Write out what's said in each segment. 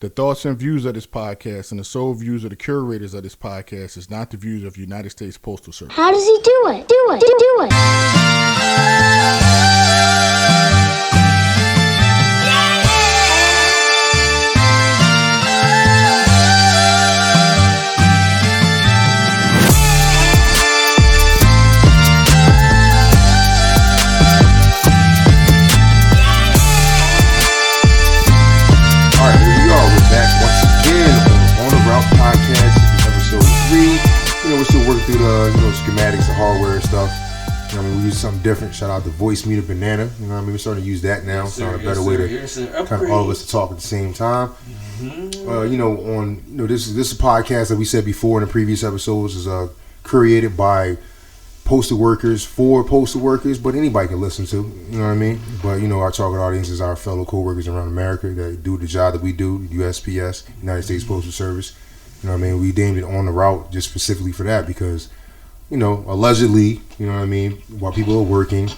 The thoughts and views of this podcast and the sole views of the curators of this podcast is not the views of United States Postal Service. How does he do it? Do it. Podcast, episode 3. We're still working through the schematics and hardware and stuff. We use something different. Shout out to Voice Meter Banana. We're starting to use that now. It's a better way to kind of all of us to talk at the same time. Mm-hmm. This is a podcast that we said before in the previous episodes is created by postal workers for postal workers, but anybody can listen to. You know what I mean? But our target audience is our fellow co-workers around America that do the job that we do, USPS, United States Postal Service. You know what I mean? We named it On the Route just specifically for that because, allegedly, while people are working,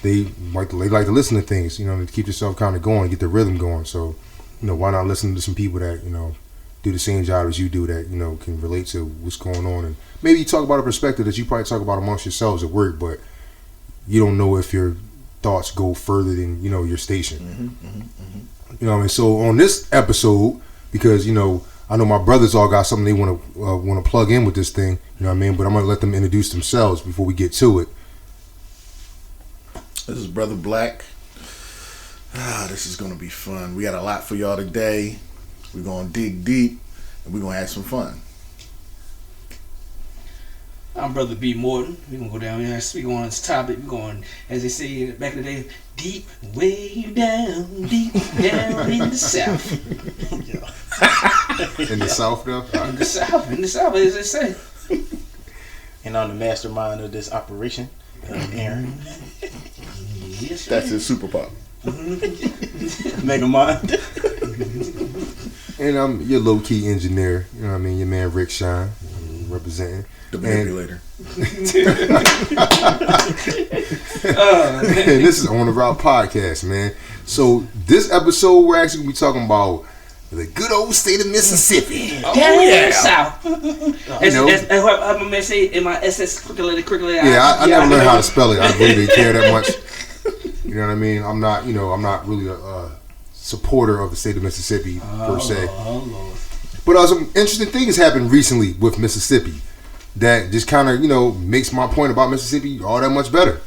they like to listen to things, to keep yourself kind of going, get the rhythm going. So, why not listen to some people that, do the same job as you do that, can relate to what's going on. And maybe you talk about a perspective that you probably talk about amongst yourselves at work, but you don't know if your thoughts go further than, your station. Mm-hmm. So on this episode, because, I know my brothers all got something they want to plug in with this thing, But I'm going to let them introduce themselves before we get to it. This is Brother Black. This is going to be fun. We got a lot for y'all today. We're going to dig deep, and we're going to have some fun. I'm Brother B. Morton. We're going to go down here and speak on this topic. We're going, as they say back in the day, deep, way down, deep down in the South. In the South, though? In the South, as they say. And I'm the mastermind of this operation, Aaron. Yes, that's his super pop. Mega Mind. And I'm your low-key engineer, your man Rick Shine, representing. The manipulator. And this is On the Route Podcast, man. So this episode, we're actually going to be talking about the good old state of Mississippi. Oh, yeah. South. As my man say in my SS curricular. Yeah, I never learned how to spell it. I really didn't care that much. You know what I mean? I'm not really a supporter of the state of Mississippi per se. Lord. But some interesting things happened recently with Mississippi that just kind of, makes my point about Mississippi all that much better.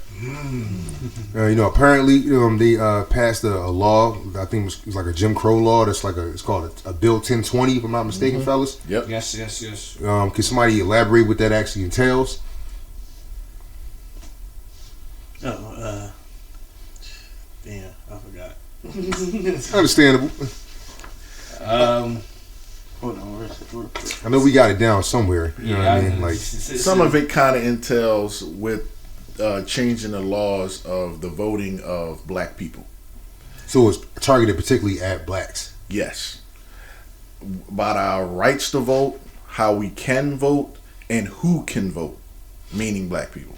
Apparently, they passed a law. I think it was like a Jim Crow law. That's it's called a Bill 1020, if I'm not mistaken, fellas. Yep. Yes. Can somebody elaborate what that actually entails? Damn, I forgot. Understandable. Hold on, I know we got it down somewhere. You know what I mean? Like some of it kind of entails with changing the laws of the voting of black people. So it's targeted particularly at blacks. Yes. About our rights to vote, how we can vote, and who can vote, meaning black people.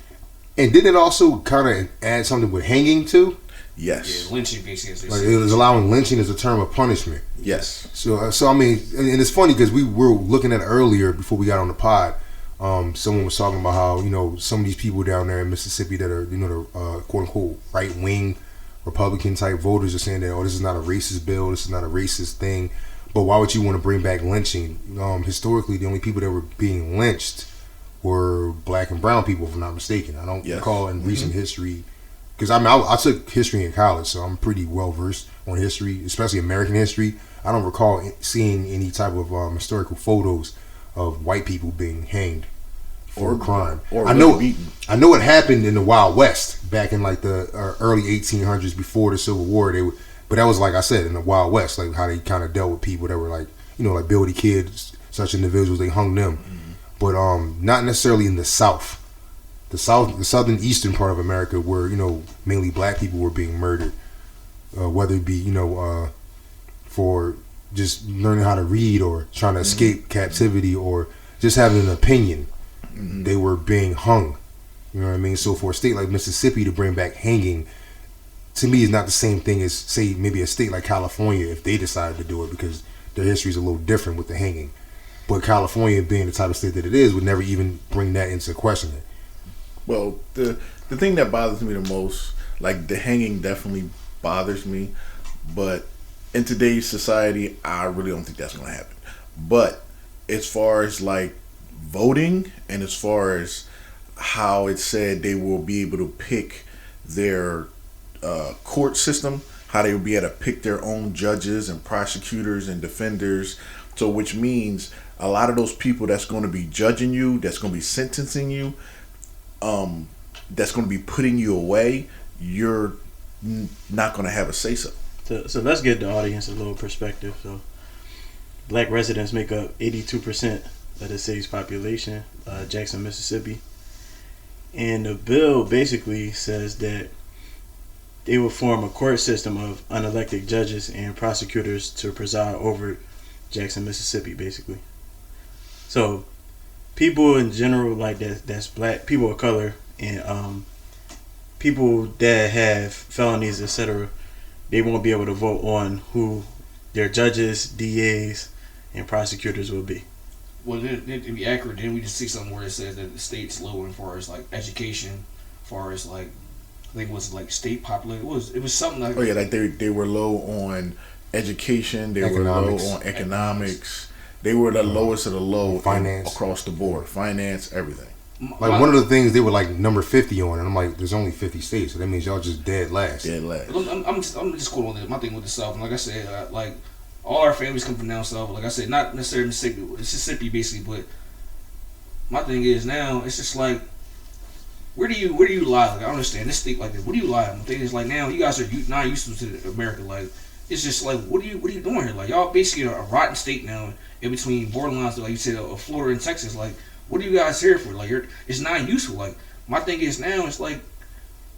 And didn't it also kind of add something with hanging too? Yes. Yeah, lynching, basically. Like it was allowing lynching as a term of punishment. Yes. So I mean, and it's funny because we were looking at it earlier before we got on the pod. Someone was talking about how some of these people down there in Mississippi that are the quote unquote right wing Republican type voters are saying that this is not a racist bill, this is not a racist thing. But why would you want to bring back lynching? Historically, the only people that were being lynched were black and brown people, if I'm not mistaken. I don't recall in recent history. Because I took history in college, so I'm pretty well versed on history, especially American history. I don't recall seeing any type of historical photos of white people being hanged for a crime. Or I know it happened in the Wild West back in like the early 1800s before the Civil War. But that was, like I said, in the Wild West, like how they kind of dealt with people that were like like Billy Kids, such individuals. They hung them, but not necessarily in the South. The southern eastern part of America, where mainly black people were being murdered, whether it be for just learning how to read or trying to escape captivity or just having an opinion, they were being hung. You know what I mean? So for a state like Mississippi to bring back hanging, to me, is not the same thing as say maybe a state like California if they decided to do it, because their history is a little different with the hanging. But California, being the type of state that it is, would never even bring that into question. Well, the thing that bothers me the most, like the hanging definitely bothers me, but in today's society, I really don't think that's going to happen. But as far as like voting and as far as how it said they will be able to pick their court system, how they will be able to pick their own judges and prosecutors and defenders, so which means a lot of those people that's going to be judging you, that's going to be sentencing you, that's going to be putting you away, you're not going to have a say-so. So let's give the audience a little perspective. So black residents make up 82% of the city's population, Jackson, Mississippi. And the bill basically says that they will form a court system of unelected judges and prosecutors to preside over Jackson, Mississippi, basically. So people in general, like that's black, people of color, and people that have felonies, etc., they won't be able to vote on who their judges, DAs, and prosecutors will be. Well, to be accurate, then we just see something where it says that the state's low as far as like education, as far as like I think it was like state population. It was something like like they were low on education, they were low on economics. They were the lowest of the low finance across the board, finance, everything. Like one of the things they were like number 50 on, and I'm like, there's only 50 states, so that means y'all just dead last. Dead last. I'm just quoting on my thing with the South, and like I said, like all our families come from down south. Like I said, not necessarily Mississippi basically, but my thing is now it's just like where do you lie? Like I understand this state like this. What do you lie? My thing is like now you guys are not used to America. Like it's just like what are you doing here? Like y'all basically are a rotten state now in between borderlines, like you said, of Florida and Texas. Like what are you guys here for? Like it's not useful. Like my thing is now it's like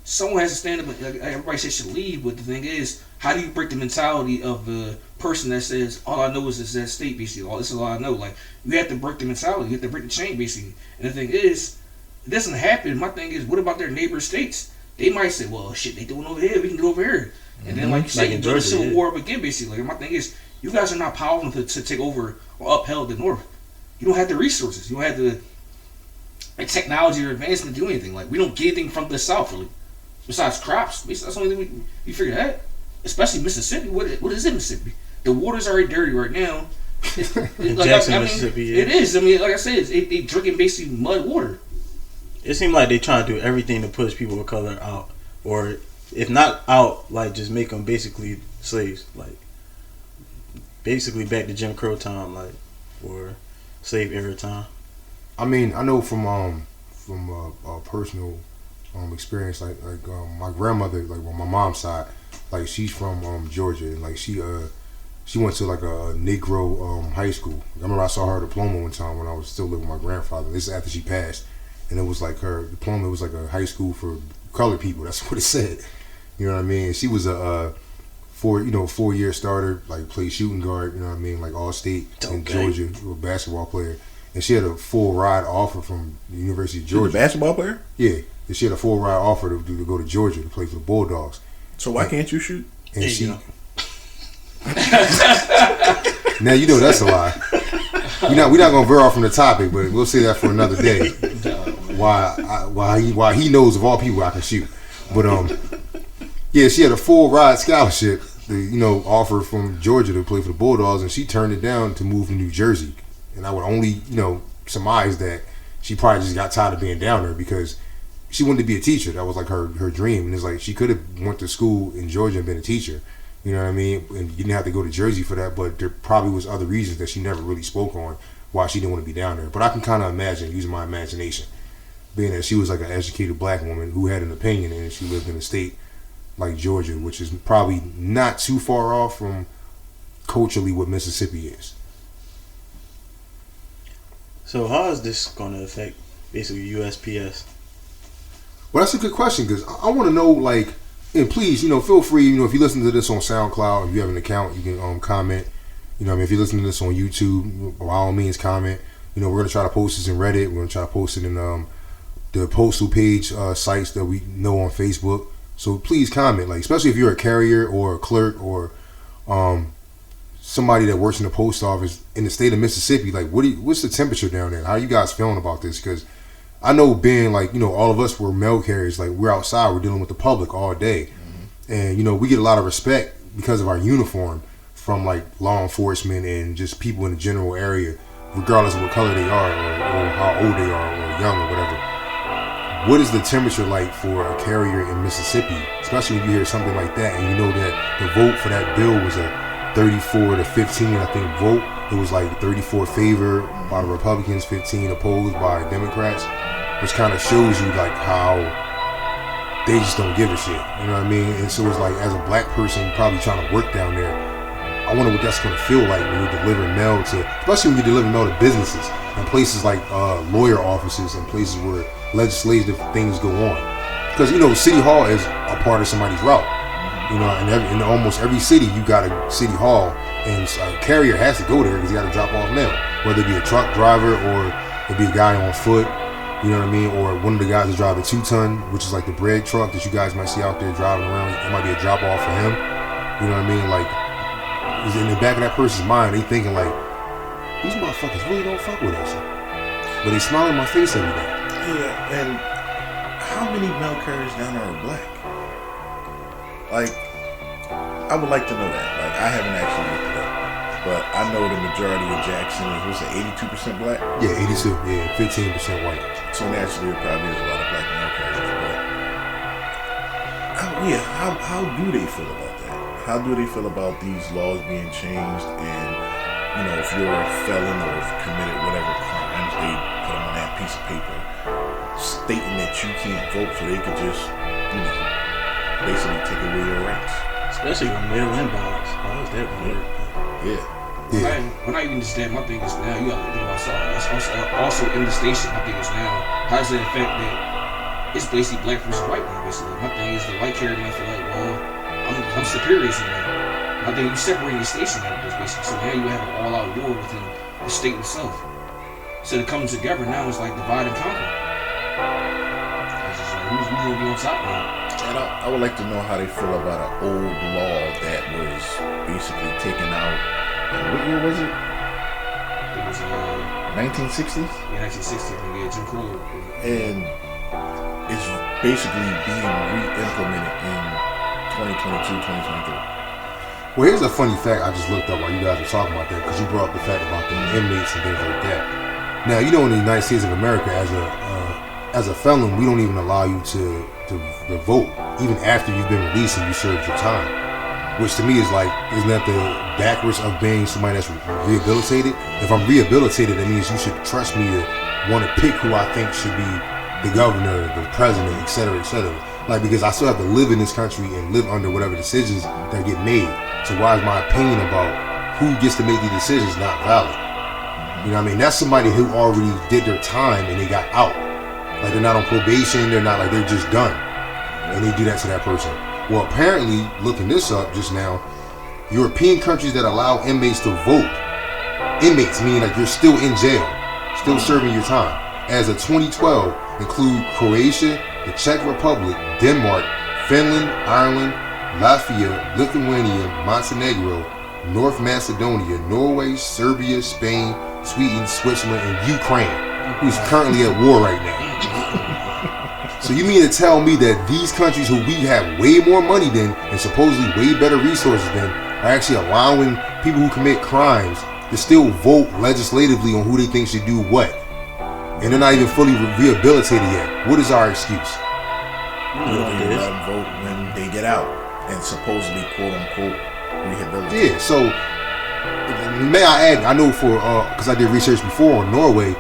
someone has to stand up. Like everybody says should leave, but the thing is, how do you break the mentality of the person that says all I know is that state basically? All this is all I know. Like you have to break the mentality. You have to break the chain basically. And the thing is, it doesn't happen. My thing is, what about their neighbor states? They might say, well, shit, they doing over here. We can do over here. And then, like you said, you do the Civil War up again basically. Like my thing is, you guys are not powerful to take over or upheld the North. You don't have the resources. You don't have the technology or advancement to do anything. Like we don't get anything from the South really. Besides crops, that's the only thing we figure out. Especially Mississippi. What is in Mississippi? The water's already dirty right now. Jackson, Mississippi. Yeah. It is. I mean, like I said, they drinking basically mud water. It seems like they trying to do everything to push people of color out, or if not out, like just make them basically slaves, like basically back to Jim Crow time, like or slave era time. I mean, I know from a personal experience, like my grandmother, like on my mom's side, like she's from Georgia, and like she went to like a Negro high school. I remember I saw her diploma one time when I was still living with my grandfather. This is after she passed, and it was like her diploma was like a high school for colored people. That's what it said. You know what I mean? She was a 4-year starter, like played shooting guard. You know what I mean? Like all state in Georgia, a basketball player, and she had a full ride offer from the University of Georgia. She's a basketball player? Yeah, and she had a full ride offer to go to Georgia to play for the Bulldogs. So why can't you shoot? And she. Now you know that's a lie. We're not gonna veer off from the topic, but we'll say that for another day. Why he knows of all people I can shoot, but yeah, she had a full ride scholarship, offer from Georgia to play for the Bulldogs, and she turned it down to move to New Jersey. And I would only surmise that she probably just got tired of being down there because she wanted to be a teacher. That was like her dream, and it's like she could have went to school in Georgia and been a teacher. You know what I mean? And you didn't have to go to Jersey for that, but there probably was other reasons that she never really spoke on why she didn't want to be down there. But I can kind of imagine, using my imagination, being that she was like an educated black woman who had an opinion and she lived in a state like Georgia, which is probably not too far off from culturally what Mississippi is. So how is this going to affect basically USPS? Well, that's a good question because I want to know, like, and please, feel free, if you listen to this on SoundCloud, if you have an account, you can comment. If you listen to this on YouTube, by all means, comment. We're going to try to post this in Reddit. We're going to try to post it in the postal page sites that we know on Facebook. So please comment, like, especially if you're a carrier or a clerk or somebody that works in the post office in the state of Mississippi, like, what's the temperature down there? How are you guys feeling about this? Because I know being like, all of us were mail carriers, like we're outside, we're dealing with the public all day. And, we get a lot of respect because of our uniform from like law enforcement and just people in the general area, regardless of what color they are or how old they are or young or whatever. What is the temperature like for a carrier in Mississippi, especially when you hear something like that and you know that the vote for that bill was a 34 to 15, I think, vote. It was like 34 favor by the Republicans, 15 opposed by Democrats, which kind of shows you like how they just don't give a shit. You know what I mean? And so it's like, as a black person probably trying to work down there, I wonder what that's going to feel like when you're delivering mail to, especially when you're delivering mail to businesses and places like lawyer offices and places where legislative things go on. Because, City Hall is a part of somebody's route. And in almost every city, you got a City Hall, and a carrier has to go there because he got to drop off mail. Whether it be a truck driver or it be a guy on foot, you know what I mean? Or one of the guys that drive a 2-ton, which is like the bread truck that you guys might see out there driving around. It might be a drop off for him. You know what I mean? Like, in the back of that person's mind, they thinking like, these motherfuckers really don't fuck with us. But they smile in my face every day. Yeah, and how many mail carriers down there are black? Like, I would like to know that. Like, I haven't actually looked it up. But I know the majority of Jackson is, what's it, 82% black? Yeah, 82. Yeah, 15% white. So naturally, there probably is a lot of black mail carriers. But how do they feel about that? How do they feel about these laws being changed? And, if you're a felon or if committed whatever crimes, they put them on that piece of paper stating that you can't vote, so they could just, basically take away your rights. Especially with mail-in ballots. How is that going to work? Yeah. When I even just that, my thing is now, you got to think about something. It's also in the station, my thing is now, how does that affect that it's basically black versus white now, basically. My thing is the white carrier might feel like, well, I'm superior to them. I think you separate the station out of this, basically. So now you have an all-out war within the state itself. So to come together now is like divide and conquer. It's just like, who's going to be on top now? And I would like to know how they feel about an old law that was basically taken out. What year was it? It was 1960s? Yeah, 1960. Yeah, Jim Crow. And it's basically being re-implemented in 2022, 2023. Well, here's a funny fact I just looked up while you guys were talking about that, because you brought up the fact about the inmates and things like that. Now, in the United States of America, as a felon, we don't even allow you to vote, even after you've been released and you served your time. Which to me is like, isn't that the backwards of being somebody that's rehabilitated? If I'm rehabilitated, that means you should trust me to want to pick who I think should be the governor, the president, etc., etc. Like, because I still have to live in this country and live under whatever decisions that get made. So why is my opinion about who gets to make these decisions not valid? You know what I mean? That's somebody who already did their time and they got out. Like, they're not on probation, they're not like, they're just done. And they do that to that person. Well, apparently, looking this up just now, European countries that allow inmates to vote, inmates meaning like you're still in jail, still serving your time, as of 2012 include Croatia, the Czech Republic, Denmark, Finland, Ireland, Latvia, Lithuania, Montenegro, North Macedonia, Norway, Serbia, Spain, Sweden, Switzerland, and Ukraine, who's currently at war right now. So you mean to tell me that these countries who we have way more money than and supposedly way better resources than are actually allowing people who commit crimes to still vote legislatively on who they think should do what? And they're not even fully rehabilitated yet. What is our excuse? They let them vote when they get out and supposedly quote unquote rehabilitated. Yeah, so may I add, I know because I did research before on Norway,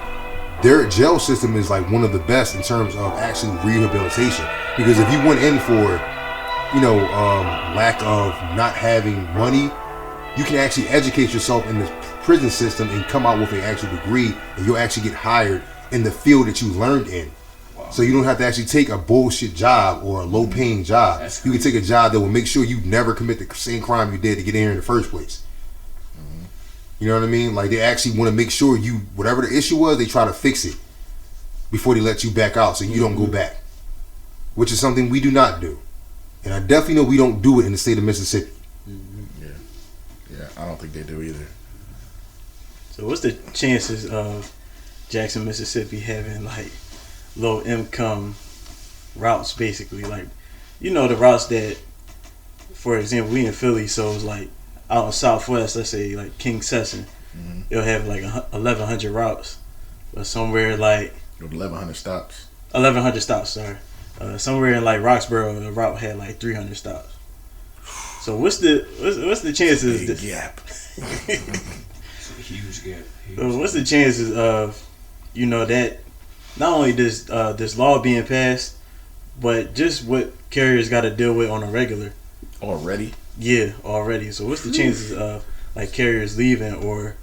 their jail system is like one of the best in terms of actually rehabilitation. Because if you went in for, lack of not having money, you can actually educate yourself in the prison system and come out with an actual degree, and you'll actually get hired in the field that you learned in. Wow. So you don't have to actually take a bullshit job or a low-paying job. You can take a job that will make sure you never commit the same crime you did to get in here in the first place. You know what I mean? Like, they actually want to make sure whatever the issue was, they try to fix it before they let you back out so you don't go back. Which is something we do not do. And I definitely know we don't do it in the state of Mississippi. Yeah. I don't think they do either. So what's the chances of Jackson, Mississippi having like low income routes, basically? Like, you know, the routes that, for example, we in Philly, so it's like out in Southwest, let's say like King Session, it'll have like 1,100 routes, but somewhere like 1,100 stops. 1,100 stops. Sorry, somewhere in like Roxborough, the route had like 300 stops. So what's the chances? Big gap. It's a huge gap. So what's the chances of, you know, that not only this law being passed, but just what carriers got to deal with on a regular? Already? Yeah, already. So what's the chances of like carriers leaving, or,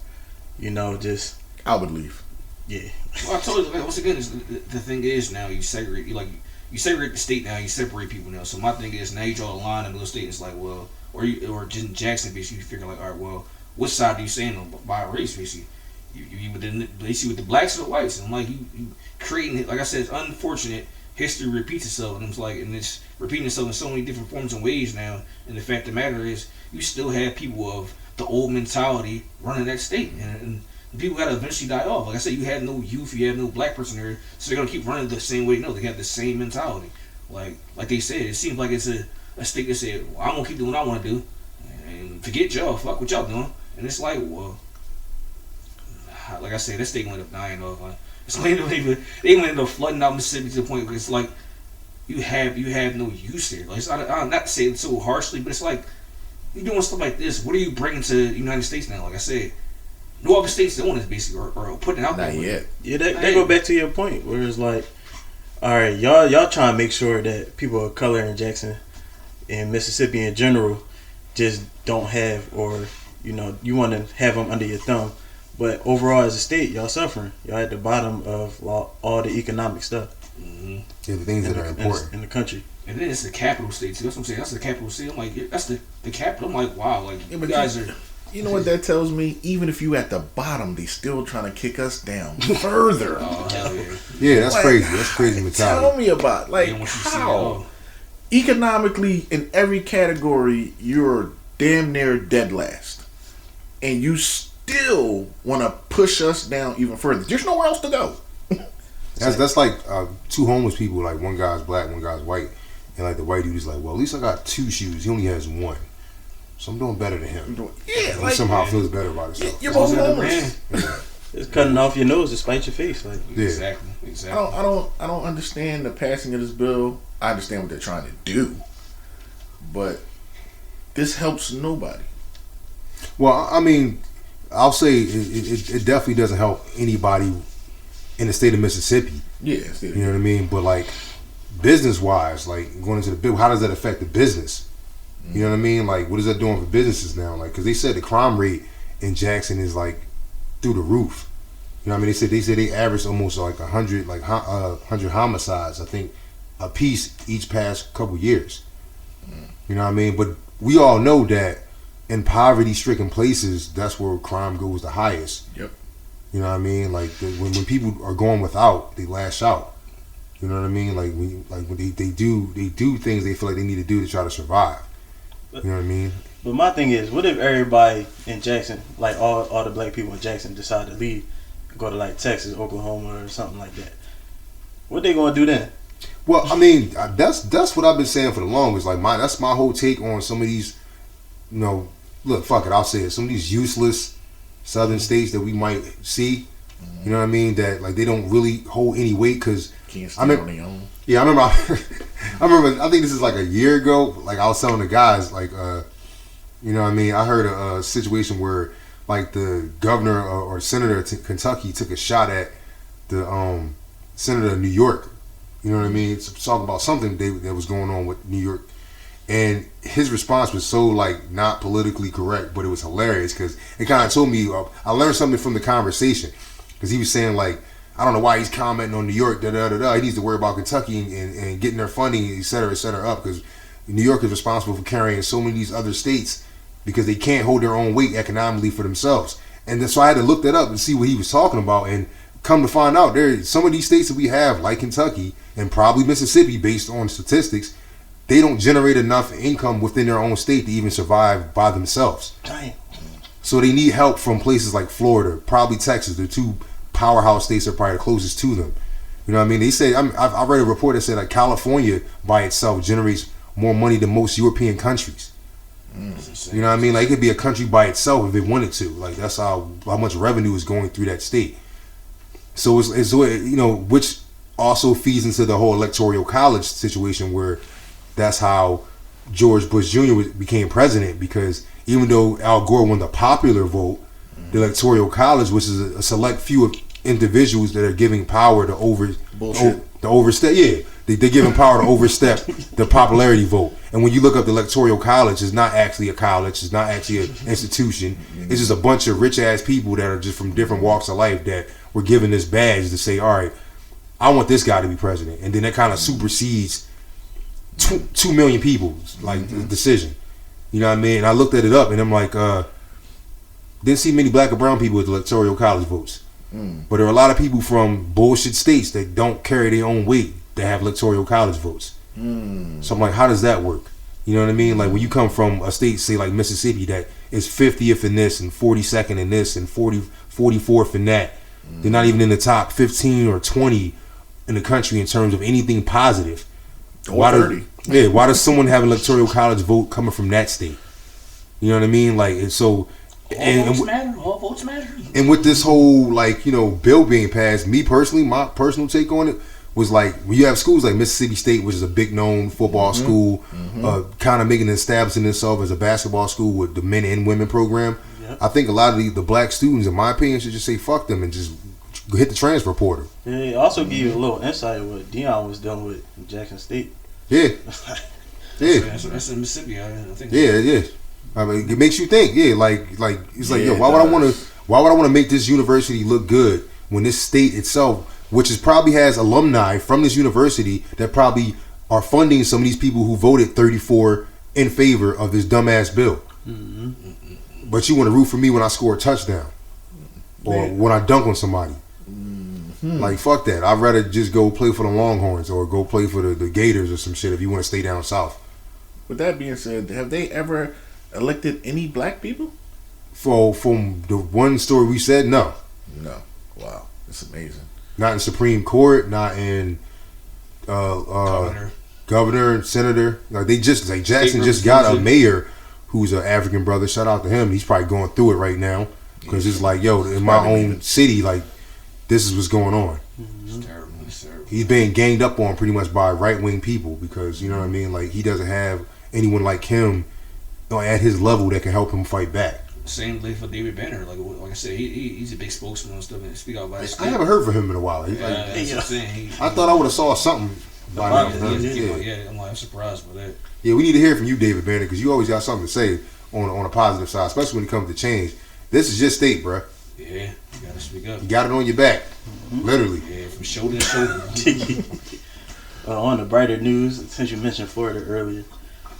you know, just I would leave. Yeah. Well, I told you, like, once again, the thing is now you segregate. You segregate the state now. You separate people now. So my thing is now you draw a line in the little state. It's like, well, or just in Jackson, basically, you figure like, all right, well, which side do you stand on by race, basically? You with the blacks or the whites, and like you creating it. Like I said, it's unfortunate. History repeats itself, and it's repeating itself in so many different forms and ways now. And the fact of the matter is, you still have people of the old mentality running that state, and people got to eventually die off. Like I said, you had no youth, you had no black person there, so they're gonna keep running the same way. No, they have the same mentality. Like they said, it seems like it's a state that said, well, I'm gonna keep doing what I want to do, and forget y'all, fuck what y'all doing. And it's like, well, like I said, that state gonna end up dying off. It's like they gonna end up flooding out Mississippi to the point where it's like you have no use there. Like, I'm not saying it so harshly, but it's like you doing stuff like this. What are you bringing to the United States now? Like I said, no other states doing this basically or putting it out there. Not yet. Yeah, that go back to your point where it's like, all right, y'all trying to make sure that people of color in Jackson and Mississippi in general just don't have, or, you know, you want to have them under your thumb. But overall, as a state, y'all suffering. Y'all at the bottom of all the economic stuff. Yeah, the things that are important in the country. And then it's the capital state too. That's what I'm saying. That's the capital state. I'm like, that's the capital. I'm like, wow, like Yeah, you guys are. You know what that tells me? Even if you at the bottom, they still trying to kick us down further. Oh, hell yeah. Yeah, that's Like, crazy. That's crazy mentality. Tell me about like They don't want you to see it how all. economically in every category you're damn near dead last, and you still want to push us down even further. There's nowhere else to go. That's like two homeless people. Like one guy's black, one guy's white, and like the white dude is like, well, at least I got 2 shoes. He only has 1, so I'm doing better than him. Yeah, He like somehow feels better about himself. you're both homeless. Yeah. It's cutting off your nose to spite your face. Like, Yeah. Exactly. I don't understand the passing of this bill. I understand what they're trying to do, but this helps nobody. Well, I mean, I'll say it definitely doesn't help anybody in the state of Mississippi. Yeah, You know what I mean? But like business wise, like going into the bill, how does that affect the business? You know what I mean? Like, what is that doing for businesses now? Like, because they said the crime rate in Jackson is like through the roof. You know what I mean? They said they averaged almost like 100 homicides, I think, a piece each past couple years. You know what I mean? But we all know that in poverty-stricken places, that's where crime goes the highest. Yep. You know what I mean? Like when people are going without, they lash out. You know what I mean? Like when they do things they feel like they need to do to try to survive. You know what I mean? but my thing is, what if everybody in Jackson, like all the black people in Jackson, decide to leave, go to like Texas, Oklahoma, or something like that? What they gonna do then? Well, I mean, that's what I've been saying for the longest. Like that's my whole take on some of these. You know, look, fuck it, I'll say it. Some of these useless southern states that we might see. You know what I mean? That like they don't really hold any weight because Can't stand on their own. yeah, I remember. I think this is like a year ago. Like I was telling the guys, like, you know what I mean? I heard a situation where like the governor or senator of Kentucky took a shot at the senator of New York. You know what I mean? Talking about something that was going on with New York, and his response was so like not politically correct, but it was hilarious because it kind of told me I learned something from the conversation because he was saying like, I don't know why he's commenting on New York, He needs to worry about Kentucky and getting their funding, et cetera, up because New York is responsible for carrying so many of these other states because they can't hold their own weight economically for themselves. And then, so I had to look that up and see what he was talking about. And come to find out, some of these states that we have, like Kentucky and probably Mississippi, based on statistics, they don't generate enough income within their own state to even survive by themselves. Damn. So they need help from places like Florida, probably Texas. The two powerhouse states are probably the closest to them. You know what I mean? They say I read a report that said like California by itself generates more money than most European countries. You know what I mean? Like it could be a country by itself if it wanted to. Like that's how much revenue is going through that state. So it's you know, which also feeds into the whole electoral college situation where that's how George Bush Jr. became president, because even though Al Gore won the popular vote, the electoral college, which is a select few of individuals that are giving power to overstep. Yeah, they're giving power to overstep the popularity vote. And when you look up the electoral college, it's not actually a college. It's not actually an institution. It's just a bunch of rich ass people that are just from different walks of life that were given this badge to say, all right, I want this guy to be president. And then that kind of supersedes 2 million people, like the decision. You know what I mean? And I looked at it up and I'm like, didn't see many black or brown people with electoral college votes. But there are a lot of people from bullshit states that don't carry their own weight that have electoral college votes. So I'm like, how does that work? You know what I mean? Like when you come from a state, say like Mississippi, that is 50th in this and 42nd in this and 44th in that. They're not even in the top 15 or 20 in the country in terms of anything positive. Why does someone have an electoral college vote coming from that state? You know what I mean? Like, and so, All votes matter. And with this whole, like, you know, bill being passed, me personally, my personal take on it was like, when you have schools like Mississippi State, which is a big known football school, kind of making establishing itself as a basketball school with the men and women program. Yep. I think a lot of the black students, in my opinion, should just say fuck them and just hit the transfer portal. Yeah, it also give you a little insight of what Deion was dealing with in Jackson State. Yeah. That's in Mississippi. I think. Yeah. I mean, it makes you think. Yeah, like it's like, yo, why would I want to make this university look good when this state itself, which is probably has alumni from this university that probably are funding some of these people who voted 34 in favor of this dumbass bill. But you want to root for me when I score a touchdown or when I dunk on somebody. Like, fuck that. I'd rather just go play for the Longhorns or go play for the Gators or some shit if you want to stay down south. With that being said, have they ever elected any black people? From the one story we said, no. No. Wow. It's amazing. Not in Supreme Court, not in governor, senator. Like they just, like Jackson just got a mayor who's an African brother. Shout out to him. He's probably going through it right now because it's like, yo, in my own city, like this is what's going on. It's terrible. He's being ganged up on pretty much by right wing people because, you know what I mean, like he doesn't have anyone like him at his level that can help him fight back. Same thing for David Banner. Like I said, he's a big spokesman and stuff and speak out about his I haven't heard from him in a while. That's what I'm saying. I thought I would have saw something by now. I'm surprised by that. Yeah, we need to hear from you, David Banner, because you always got something to say on a positive side, especially when it comes to change. This is your state, bro. Yeah, you gotta speak up. You got it on your back, literally. Yeah, from shoulder to shoulder. On the brighter news, since you mentioned Florida earlier,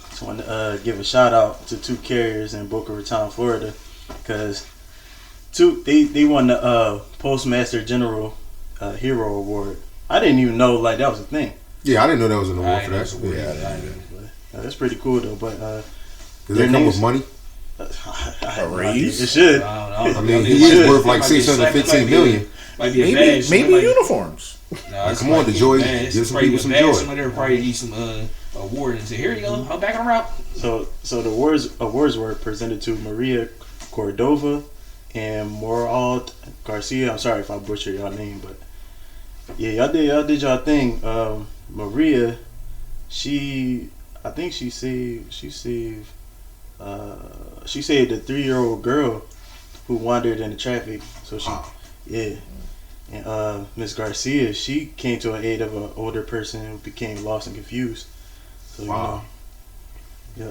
just want to give a shout out to two carriers in Boca Raton, Florida, because they won the Postmaster General Hero Award. I didn't even know like that was a thing. Yeah, I didn't know that was an award for that. That's pretty cool though. But does that come with money? A raise? It should. I mean, he is worth like $615 million. Might be a badge. Maybe uniforms. Come on, DeJoy. Give some people some joy. Somebody will probably need some award and say, here you go, I'm back on route. So the awards were presented to Maria Cordova and Morald Garcia. I'm sorry if I butchered y'all name, but yeah, y'all did y'all thing. Maria, I think she saved a 3-year-old girl who wandered in the traffic. So and Miss Garcia, she came to the aid of an older person who became lost and confused. So yeah.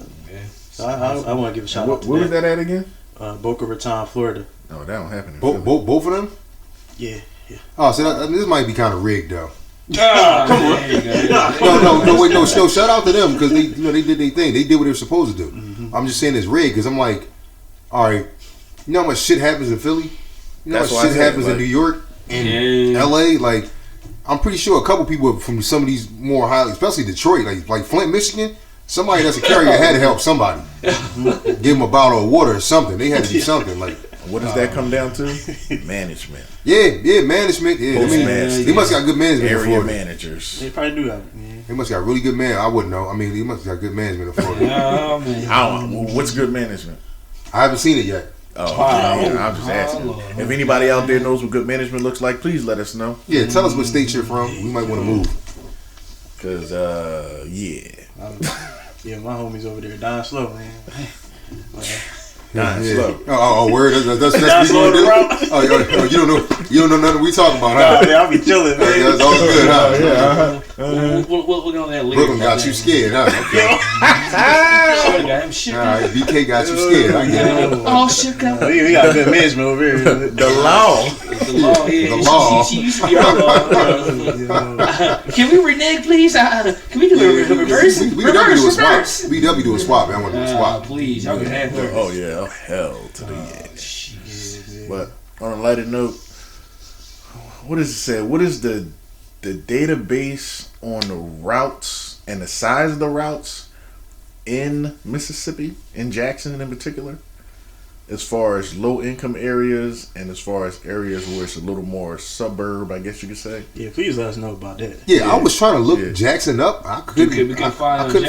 So I want to give a shout out to where was that at again? Boca Raton, Florida. No, that don't happen. Both of them? Yeah. Oh, so this might be kind of rigged though. Come on. No, wait, no. Shout out to them because they did their thing. They did what they were supposed to do. I'm just saying it's rigged because I'm like, all right, you know how much shit happens in Philly? You know how much shit happens in New York and LA? Like, I'm pretty sure a couple people from some of these more highly, especially Detroit, like Flint, Michigan, Somebody that's a carrier had to help somebody. Give them a bottle of water or something. They had to do something. Like, what does that come down to? Management. Yeah, management. Yeah, they must got good management. Area managers. They probably do have. Yeah. They must got really good man. I wouldn't know. I mean, they must got good management in Florida. What's good management? I haven't seen it yet. Oh, yeah, I'm just asking. If anybody out there knows what good management looks like, please let us know. Yeah, tell us what state you're from. We might want to move. Cause Yeah, my homies over there dying slow, man. Slow. Oh, word. That's Dying slow do. around. Oh, you don't know nothing we talking about, huh? Nah, I'll be chilling, man. That's all good, huh? We'll on that later. Brooklyn got you scared, huh? Okay. Got him shit. All right, BK got you scared. I get it. Oh shit, God. We got good management over here. The law. The law, yeah. The law. She used to be our law. Can we renege, please? Can we do a reverse? We definitely do a swap. We definitely do a swap, man. I want to do a swap. Please, y'all can have her. Oh yeah, hell to the end. But on a lighter note, what does it say? What is the database on the routes and the size of the routes in Mississippi, in Jackson in particular, as far as low income areas and as far as areas where it's a little more suburb, I guess you could say? Yeah, please let us know about that. Yeah, I was trying to look Jackson up. I couldn't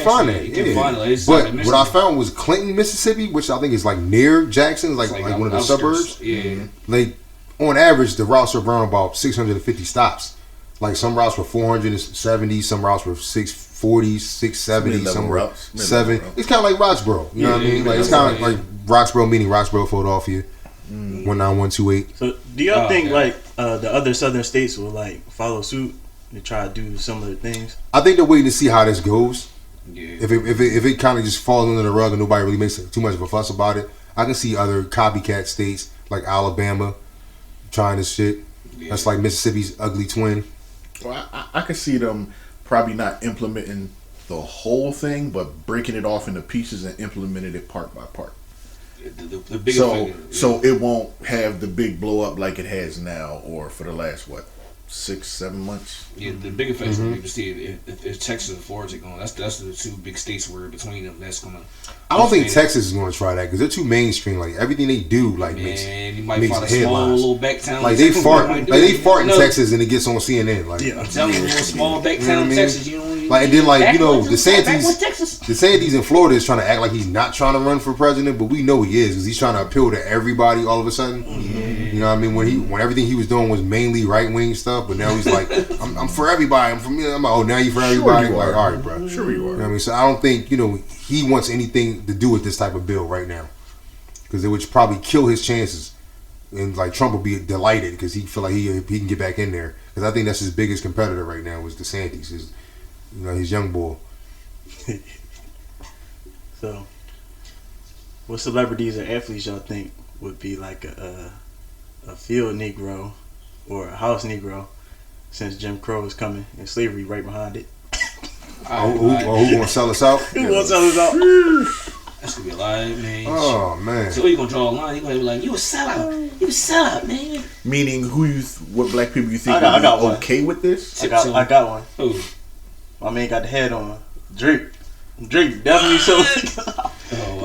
find that. But what I found was Clinton, Mississippi, which I think is like near Jackson, like one of the suburbs. Yeah. Like on average, the routes are around about 650 stops. Like some routes were 470, some routes were 640, 670, some were 7. It's kind of like Roxborough. You know what I mean? Like it's kind of like Roxborough, meaning Roxborough, Philadelphia, 19128. So, do y'all think like the other southern states will like follow suit and try to do similar things? I think they're waiting to see how this goes. Yeah. If it kind of just falls under the rug and nobody really makes too much of a fuss about it, I can see other copycat states like Alabama trying this shit. Yeah. That's like Mississippi's ugly twin. Well, I could see them probably not implementing the whole thing, but breaking it off into pieces and implementing it part by part. The bigger so it won't have the big blow up like it has now, or for the last 6-7 months. Yeah, the big effects we can see if Texas and Florida take on. That's the two big states where between them that's gonna. I don't think Texas is going to try that because they're too mainstream. Like everything they do, like makes you might find a small little back town. Like they fart, in Texas and it gets on CNN. Like I'm telling you, a little small back town in Texas. You know, like and then DeSantis in Florida is trying to act like he's not trying to run for president, but we know he is because he's trying to appeal to everybody all of a sudden. You know what I mean? When everything he was doing was mainly right wing stuff, but now he's like, I'm for everybody. I'm like, oh, now you for everybody. Sure you like, all right, bro. Sure you are. You know what I mean? So I don't think he wants anything to do with this type of bill right now because it would probably kill his chances. And like Trump will be delighted because he feel like he can get back in there because I think that's his biggest competitor right now was DeSantis, his young boy. So, what celebrities or athletes y'all think would be like a field Negro or a house Negro since Jim Crow is coming and slavery right behind it? Who gonna sell us out? Who gonna sell us out? That's gonna be a lie, man. Oh man! So you gonna draw a line? You gonna be like, you a sellout? You a sellout, man? Meaning, what black people you think I got would be okay with this? I got one. Who? My man got the head on. Drake definitely so.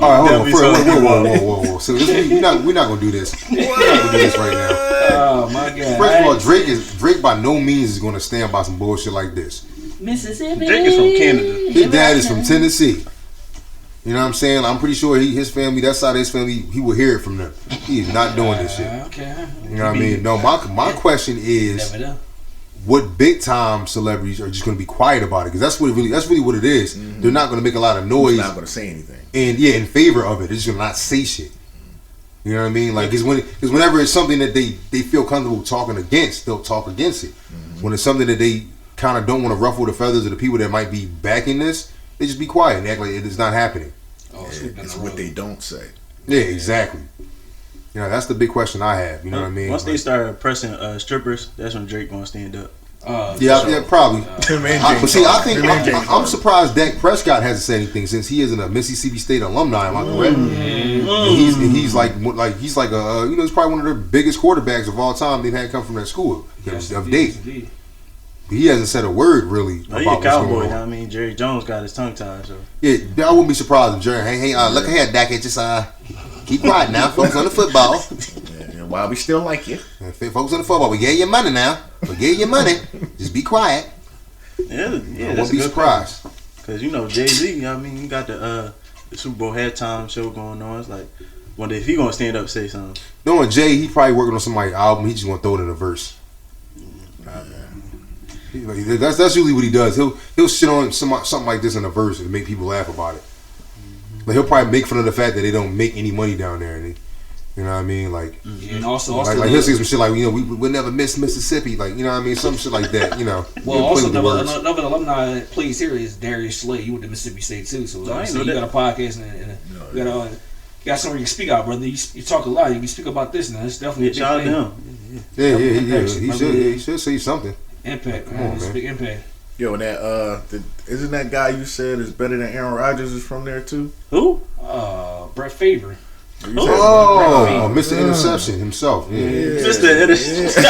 All right, hold on. Whoa. So we're not gonna do this. We're not gonna do this right now. Oh my God! First of all, Drake by no means is gonna stand by some bullshit like this. Mississippi. Drake is from Canada. His dad is from Tennessee. You know what I'm saying? I'm pretty sure his family, that side of his family, he will hear it from them. He is not doing this shit. Okay. You know what I mean? No, my question is, what big time celebrities are just going to be quiet about it? Because that's really what it is. Mm-hmm. They're not going to make a lot of noise. They're not going to say anything. And in favor of it, they're just going to not say shit. You know what I mean? Like, because whenever it's something that they feel comfortable talking against, they'll talk against it. Mm-hmm. When it's something that they kind of don't want to ruffle the feathers of the people that might be backing this, they just be quiet and act like it is not happening. It's what they don't say. Yeah, exactly. That's the big question I have. You know what I mean? Once they start oppressing strippers, that's when Drake gonna stand up. Yeah, probably. But see, I think I'm surprised Dak Prescott hasn't said anything since he isn't a Mississippi State alumni. Am I correct? And he's like he's probably one of the biggest quarterbacks of all time they've had come from that school of date. he hasn't said a word really Oh, he a about what's cowboy. going You know on. what I mean, Jerry Jones got his tongue tied. So Yeah, I wouldn't be surprised if Jerry. Hey, look ahead, Dak. Just keep quiet now. Focus on the football. Yeah, while we still like you. Focus on the football. We gave you money now. We gave you money. Just be quiet. yeah, I that's won't a be good surprised. Because Jay-Z, you know what I mean, you got the Super Bowl halftime show going on. It's like, wonder if he gonna stand up and say something. Knowing Jay, he probably working on somebody's album. He just gonna throw it in a verse. That's usually what he does. He'll shit on something like this in a verse and make people laugh about it. Like he'll probably make fun of the fact that they don't make any money down there. And you know what I mean? Like, Yeah, and also like he'll say some shit like, we'll never miss Mississippi. Like, you know what I mean? Some shit like that. You know. Well, He'll play also with the words. another alumni that plays here is Darius Slade. You went to Mississippi State too, so I ain't know you that. got a podcast and you got somewhere you can speak out, brother. You talk a lot. You can speak about this now. It's definitely a big Shout out thing. to him. Yeah. Impact, He should say something. Impact, Come man. on, It's a man. big impact. Yo, and isn't that guy you said is better than Aaron Rodgers is from there too? Who? Brett Favre. You said- Oh, Mr. Interception himself. Yeah. Mr. Interception.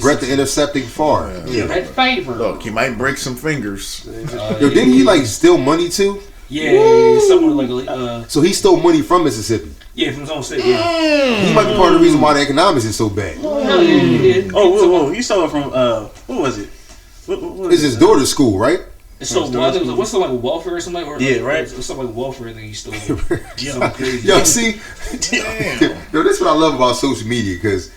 Brett the intercepting far. Brett Favre. Look, he might break some fingers. Yo, didn't he like steal money too? Yeah, someone like So he stole money from Mississippi. from his own state. Yeah. He might be part of the reason why the economics is so bad. Yeah. Oh, whoa. You saw it from, what was it? What It's his daughter's school, right? So I think it was what's something like welfare or something like, or Yeah, right. something like welfare. I think he stole something crazy. Yo, see, yo, this is what I love about social media because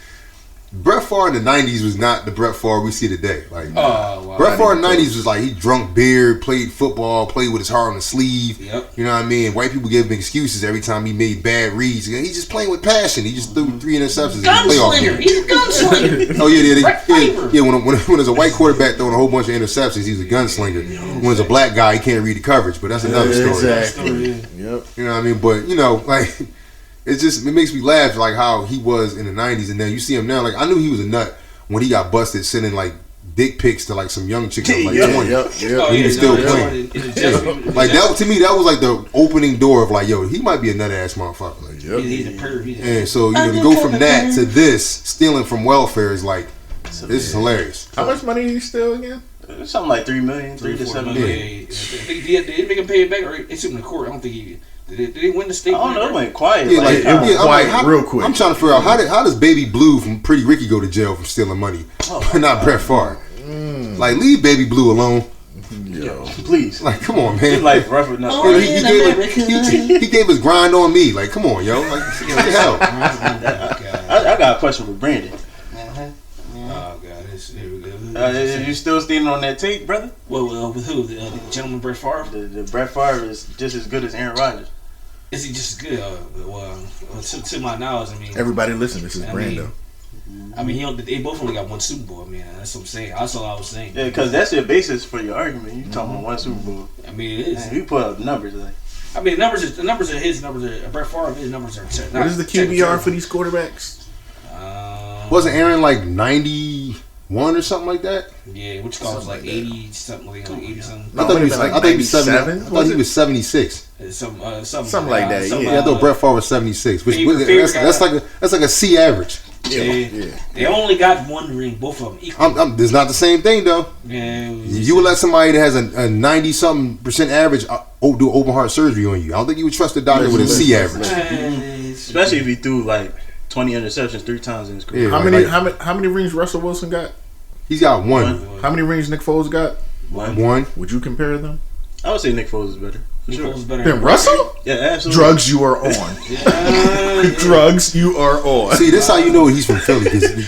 Brett Favre in the '90s was not the Brett Favre we see today. Like Wow. Brett Favre in the '90s was like he drunk beer, played football, played with his heart on the sleeve. Yep. You know what I mean? White people give him excuses every time he made bad reads. He's just playing with passion. He just threw 3 interceptions in the playoff Gunslinger. game. He's a gunslinger. Oh yeah. Brett Favre. Yeah. When there's a white quarterback throwing a whole bunch of interceptions, he's a gunslinger. When there's a black guy, he can't read the coverage. But that's another story. Exactly. Yep. You know what I mean? But like, it makes me laugh like how he was in the '90s, and then you see him now. Like I knew he was a nut when he got busted sending like dick pics to like some young chick that was like 20. Oh, He was still that's playing. what it is. Like that to me, that was like the opening door of like, yo, he might be a nut ass motherfucker. Like, He's a perv. and so to go from that to this stealing from welfare is like, this is hilarious. How much money did he steal again? Something like $3 million, 3 to 7 million. I think did they make him pay it back, or they took him to court? I don't think he did. They win the state? I don't know. It went quiet. Yeah, like, it went I'm quiet how- real quick. I'm trying to figure out how does Baby Blue from Pretty Ricky go to jail for stealing money, not Brett Favre. Like leave Baby Blue alone. Yo. Please. Like come on, He's man. like rough enough. Yo, he gave his grind on me. Like come on, yo. Like what the hell? I got a question for Brandon. Oh God, here we go. You still standing on that tape, brother? Well, with who? The gentleman Brett Favre? The Brett Favre is just as good as Aaron Rodgers. Is he just good? To my knowledge, I mean, Everybody listen, this is Brando. they both only got one Super Bowl. I mean, that's what I'm saying. That's all I was saying. Yeah, because that's your basis for your argument. You talking about one Super Bowl. I mean, it is. Man, you put up numbers like. I mean, the numbers are his numbers. Brett Favre, his numbers are. What is the QBR for these quarterbacks? Wasn't Aaron like 91 or something like that? Yeah, which calls like 80 something, like 80 something. I thought he was like I thought he was 70. I 97, thought he was 76. Something like that, yeah. I thought Brett Favre was 76, which Favorite that's like a C average. Yeah. They only got one ring, both of them equal. It's not the same thing though. Yeah, You would let somebody that has a 90-something% average do open heart surgery on you. I don't think you would trust a doctor with a C average. Especially if he threw like 20 interceptions 3 times in his career. Yeah. How many rings Russell Wilson got? He's got one. How many rings Nick Foles got? One. Would you compare them? I would say Nick Foles is better. For Nick sure. Foles is better. Then Russell? Yeah, absolutely. Drugs you are on. Drugs you are on. See, this how you know he's from Philly.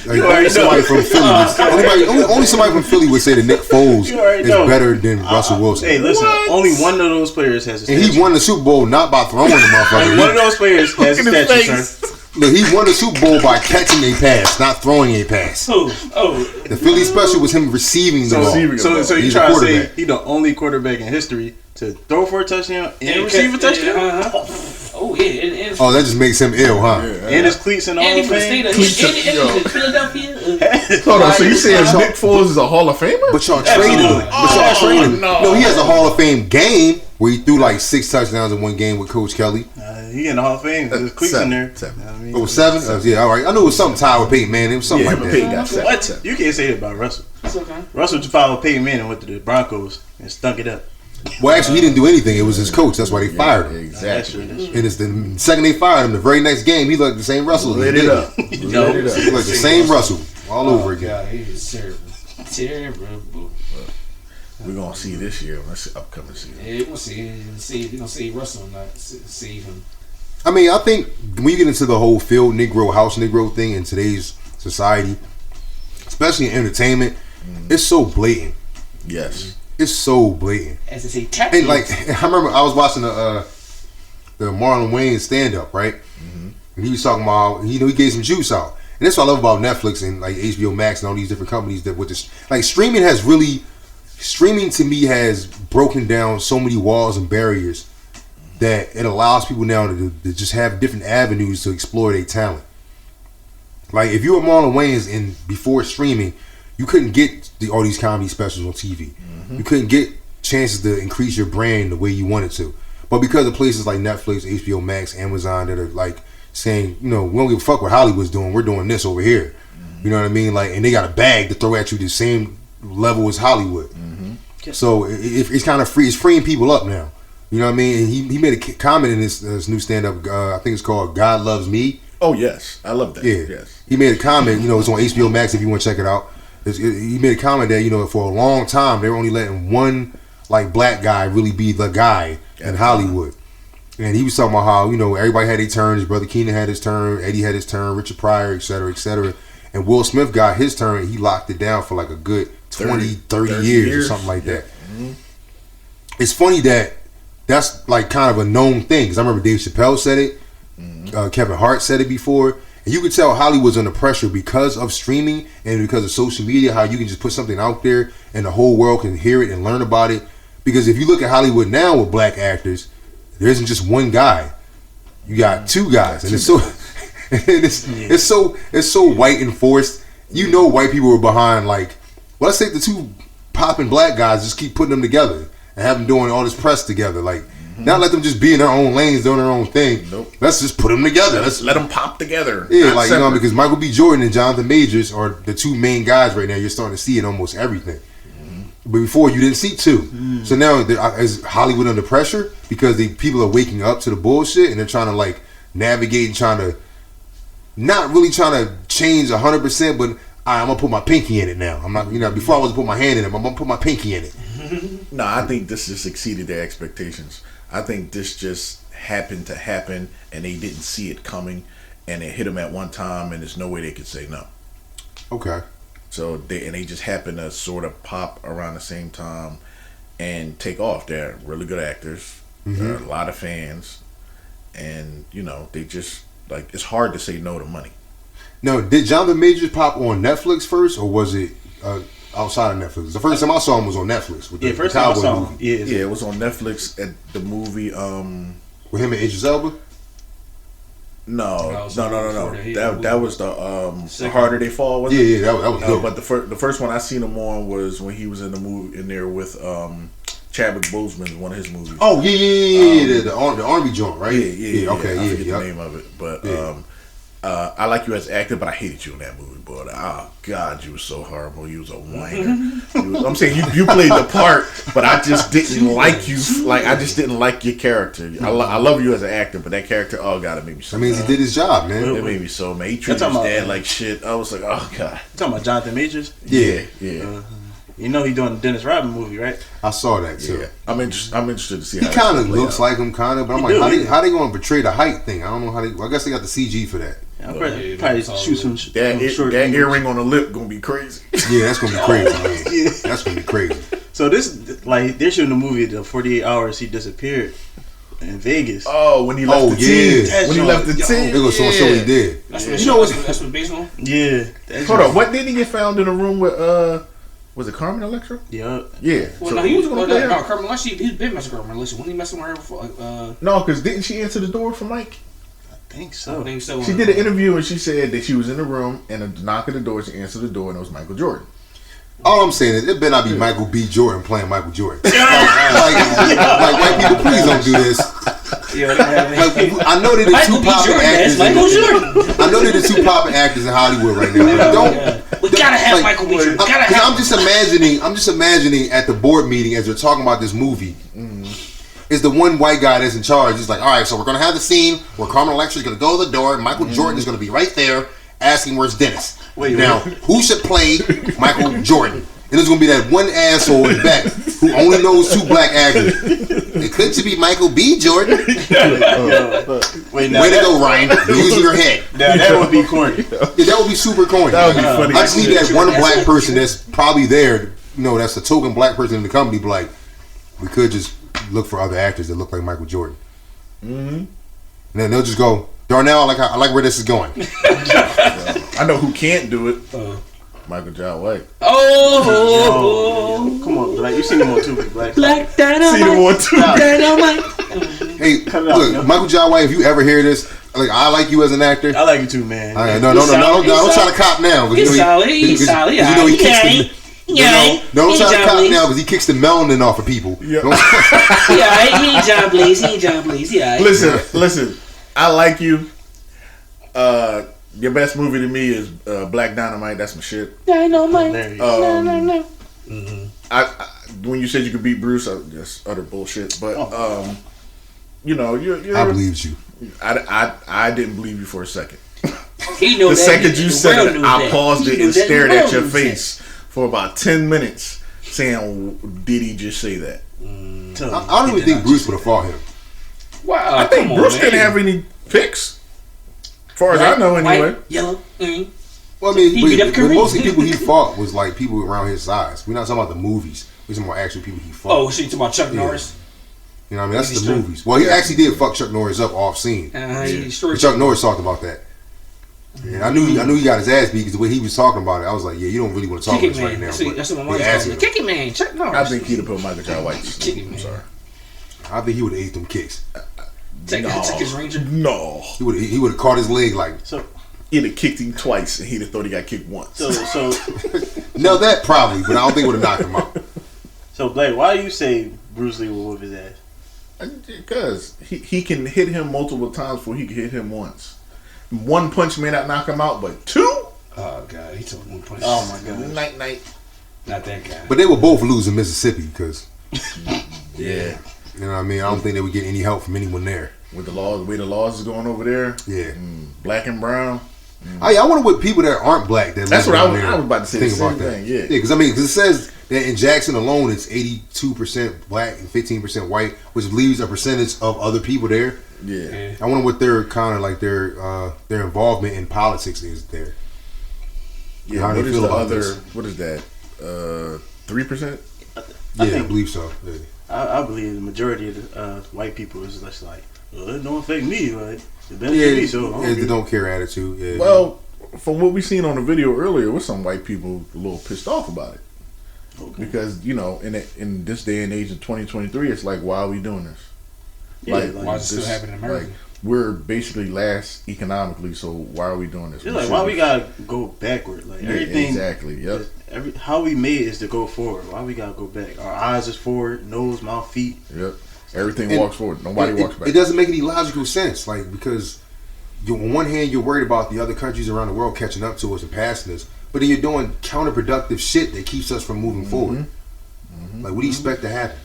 Like, already somebody know. from Philly. Only somebody from Philly would say that Nick Foles You already is know. better than Russell Wilson. Hey, listen. What? Only one of those players has a And statue. he won the Super Bowl not by throwing the Only motherfucker. one of those players has a Look at his statue, face. son. Look, he won the Super Bowl by catching a pass, not throwing a pass. Oh, The Philly special was him receiving the ball. So you He's a try to say quarterback. he the only quarterback in history to throw for a touchdown and receive a touchdown? Oh yeah, and Oh, that just makes him ill, huh? And his cleats and all and he of for the state fame? of Philadelphia. Hold on, so you saying Nick Foles is a Hall of Famer? But y'all traded him. no. No, he has a Hall of Fame game where he threw like 6 touchdowns in one game with Coach Kelly. He in the Hall of Fame. There's cleats in there. Seven. I mean, Oh, 7? Yeah, all right. I knew it was something tied with Peyton Manning. It was something Yeah, like him and that. Peyton got What? You can't say that about Russell. It's okay. Russell just followed Peyton Manning and went to the Broncos and stunk it up. Well, actually, he didn't do anything. It was his coach. That's why they fired him. Exactly. That's true. And it's the second they fired him, the very next game, he looked the same Russell. Lit it up. He looked the same Russell all over again. God, he is terrible. Terrible. We're gonna see this year. This upcoming season. Yeah, we're gonna see. We're gonna see Russell or not save him. I mean, I think when you get into the whole field Negro, house Negro thing in today's society, especially in entertainment, it's so blatant. Yes. It's so blatant. As they say, tap And like, I remember I was watching the Marlon Wayans stand up, right? And he was talking about, he gave some juice out. And that's what I love about Netflix and like HBO Max and all these different companies that with this, like streaming to me has broken down so many walls and barriers that it allows people now to just have different avenues to explore their talent. Like if you were Marlon Wayans and before streaming, you couldn't get all these comedy specials on TV. You couldn't get chances to increase your brand the way you wanted to. But because of places like Netflix, HBO Max, Amazon that are like saying, we don't give a fuck what Hollywood's doing. We're doing this over here. You know what I mean? Like, and they got a bag to throw at you the same level as Hollywood. So it's kind of free. It's freeing people up now. You know what I mean? And he made a comment in this new stand-up. I think it's called "God Loves Me." Oh yes, I love that. Yeah. Yes. He made a comment. It's on HBO Max if you want to check it out. He made a comment that for a long time they were only letting one like black guy really be the guy in Hollywood. And he was talking about how everybody had their turn. His brother Keenan had his turn. Eddie had his turn. Richard Pryor, et cetera, et cetera. And Will Smith got his turn. And he locked it down for like a good 20, 30 years or something like that. It's funny that that's like kind of a known thing. Because I remember Dave Chappelle said it. Kevin Hart said it before. And you could tell Hollywood's under pressure because of streaming and because of social media, how you can just put something out there and the whole world can hear it and learn about it. Because if you look at Hollywood now with black actors, there isn't just one guy. You got two guys. And it's so white and forced. White people are behind let's take the two popping black guys, just keep putting them together and have them doing all this press together. Not let them just be in their own lanes doing their own thing. Nope. Let's just put them together. Let's let them pop together. Yeah, because Michael B. Jordan and Jonathan Majors are the two main guys right now. You're starting to see in almost everything. But before you didn't see two. So now is Hollywood under pressure because people are waking up to the bullshit and they're trying to navigate and trying to not really trying to change 100%, but I'm gonna put my pinky in it now. I'm not, before I wasn't put my hand in it, I'm gonna put my pinky in it. No, I think this just exceeded their expectations. I think this just happened to happen and they didn't see it coming and it hit them at one time and there's no way they could say no. Okay. So they just happen to sort of pop around the same time and take off. They're really good actors. There are a lot of fans, and they just it's hard to say no to money. Now, did Jonathan Majors pop on Netflix first, or was it outside of Netflix? The first time I saw him was on Netflix. With the first time I Cowboy saw him. movie. Yeah, it was on Netflix at the movie. With him and Idris Elba. No. That That was the Harder They Fall. Was Yeah, that was dope. But the first one I seen him on was when he was in the movie in there with Chadwick Boseman, one of his movies. Oh yeah, the Army joint, right? Yeah. Okay, I forget the name of it, but I like you as an actor, but I hated you in that movie, boy. Oh God, you were so horrible. You was a whiner. I'm saying you played the part, but I just didn't like you. I just didn't like your character. I love you as an actor, but that character, oh God, it made me so. That means he did his job, man. It made me so mad. He treated his dad like shit. I was like, oh God. You talking about Jonathan Majors? Yeah. He doing the Dennis Rodman movie, right? I saw that too. Yeah. I'm interested to see. He how kind of looks like him, but I'm like, how they going to portray the height thing? I don't know how they. Well, I guess they got the CG for that. Yeah, probably shoot some short. That earring on the lip gonna be crazy. Yeah, that's gonna be crazy. Man. That's gonna be crazy. So this, they're shooting a movie. The 48 hours he disappeared in Vegas. Oh, when he left the team. When he left the team. It was so he did. That's what based on. Yeah. Hold on. What did he get found in a room with? Was it Carmen Electra? Yeah. Yeah. Well, so no, he was going to play her. her. No, Carmen Electra, he's been messing with Carmen Electra. Wasn't he messing with her before? No, because didn't she answer the door for Mike? I think so. She did an interview and she said that she was in the room and a knock at the door. She answered the door and it was Michael Jordan. All I'm saying is it better not be Michael B. Jordan playing Michael Jordan. like white people, please don't do this. I know they're the two popping actors. Michael Jordan. I know they're the two popping actors in Hollywood right now. Don't gotta have Michael B. Jordan. I'm just imagining at the board meeting as they're talking about this movie. Is the one white guy that's in charge. He's like, all right, so we're gonna have the scene where Carmen Electra is gonna go to the door, and Michael Jordan is gonna be right there asking where's Dennis. Now, who should play Michael Jordan? And there's gonna be that one asshole in the back who only knows 2 black actors. It could be Michael B. Jordan. Way to go, Ryan. You're using your head. Now, that would be corny. Yeah, that would be super corny. That would be funny. I just need that one black person that's probably there. That's the token black person in the company. But like, we could just look for other actors that look like Michael Jordan. And then they'll just go, Darnell, I like where this is going. I know who can't do it. Michael John White. Oh, come on, Black. You seen him on Two Big Black. Black Dynamite. See him on Two Dynamite. Hey, look, Michael John White. If you ever hear this, like I like you as an actor. I like you too, man. No, don't try to cop now. He's solid. He's solid. He kicks the. Don't try to cop now because he kicks the melanin off of people. Yeah. He ain't John Blaze. Yeah. Listen. I like you. Your best movie to me is Black Dynamite. That's my shit. Dynamite. When you said you could beat Bruce, that's utter bullshit. But you're. I believed you. I didn't believe you for a second. He knows the second you said it, I paused it and stared at your face for about 10 minutes, saying, "Did he just say that?" I don't even think Bruce would have fought him. Wow. I think Bruce didn't have any picks. As far as I know, anyway. White, yellow, green. Well, I mean, but mostly people he fought was like people around his size. We're not talking about the movies. We're talking about actual people he fought. Oh, so you talking about Chuck Norris? You know what I mean? That's the movies. Well, he actually did fuck Chuck Norris up off scene. Chuck Norris talked about that. And I knew he got his ass beat because the way he was talking about it, I was like, yeah, you don't really want to talk about this right now. See, that's what my mom calls it. Kicking man, Chuck Norris. I think he'd have put Michael John White. I'm sorry. I think he would have ate them kicks. Take his Ranger. No. He would have caught his leg like. So he'd have kicked him twice, and he'd have thought he got kicked once. So no, that probably, but I don't think it would have knocked him out. So Blake, why do you say Bruce Lee will whip his ass? Because he can hit him multiple times before he can hit him once. One punch may not knock him out, but 2? Oh God, he took one punch. Oh my God. Night. Not that guy. But they will both lose in Mississippi because. Yeah. You know what I mean? I don't think they would get any help from anyone there. With the way the laws is going over there. Yeah. Black and brown. I wonder what people that aren't black that That's what I was about to say. Think about that. Yeah. Because it says that in Jackson alone, it's 82% black and 15% white, which leaves a percentage of other people there. Yeah. I wonder what their kind of like their involvement in politics is there. Yeah. How what is the other? This? What is that? 3%. I believe so. Yeah. I believe the majority of the white people is just like, well, it don't affect me. Like, it benefits me, so the don't care attitude. Yeah. Well, from what we seen on the video earlier, with some white people a little pissed off about it. Okay. Because in this day and age of 2023, it's like, why are we doing this? Yeah, why is it still happening in America? Like, we're basically last economically, so why are we doing this? It's like, why we gotta go backward? Like everything, exactly. Yep. How we made is to go forward. Why we gotta go back? Our eyes is forward, nose, mouth, feet. Yep. Everything walks forward. Nobody walks back. It doesn't make any logical sense, like because on one hand you're worried about the other countries around the world catching up to us and passing us, but then you're doing counterproductive shit that keeps us from moving forward. Like, what do you expect to happen?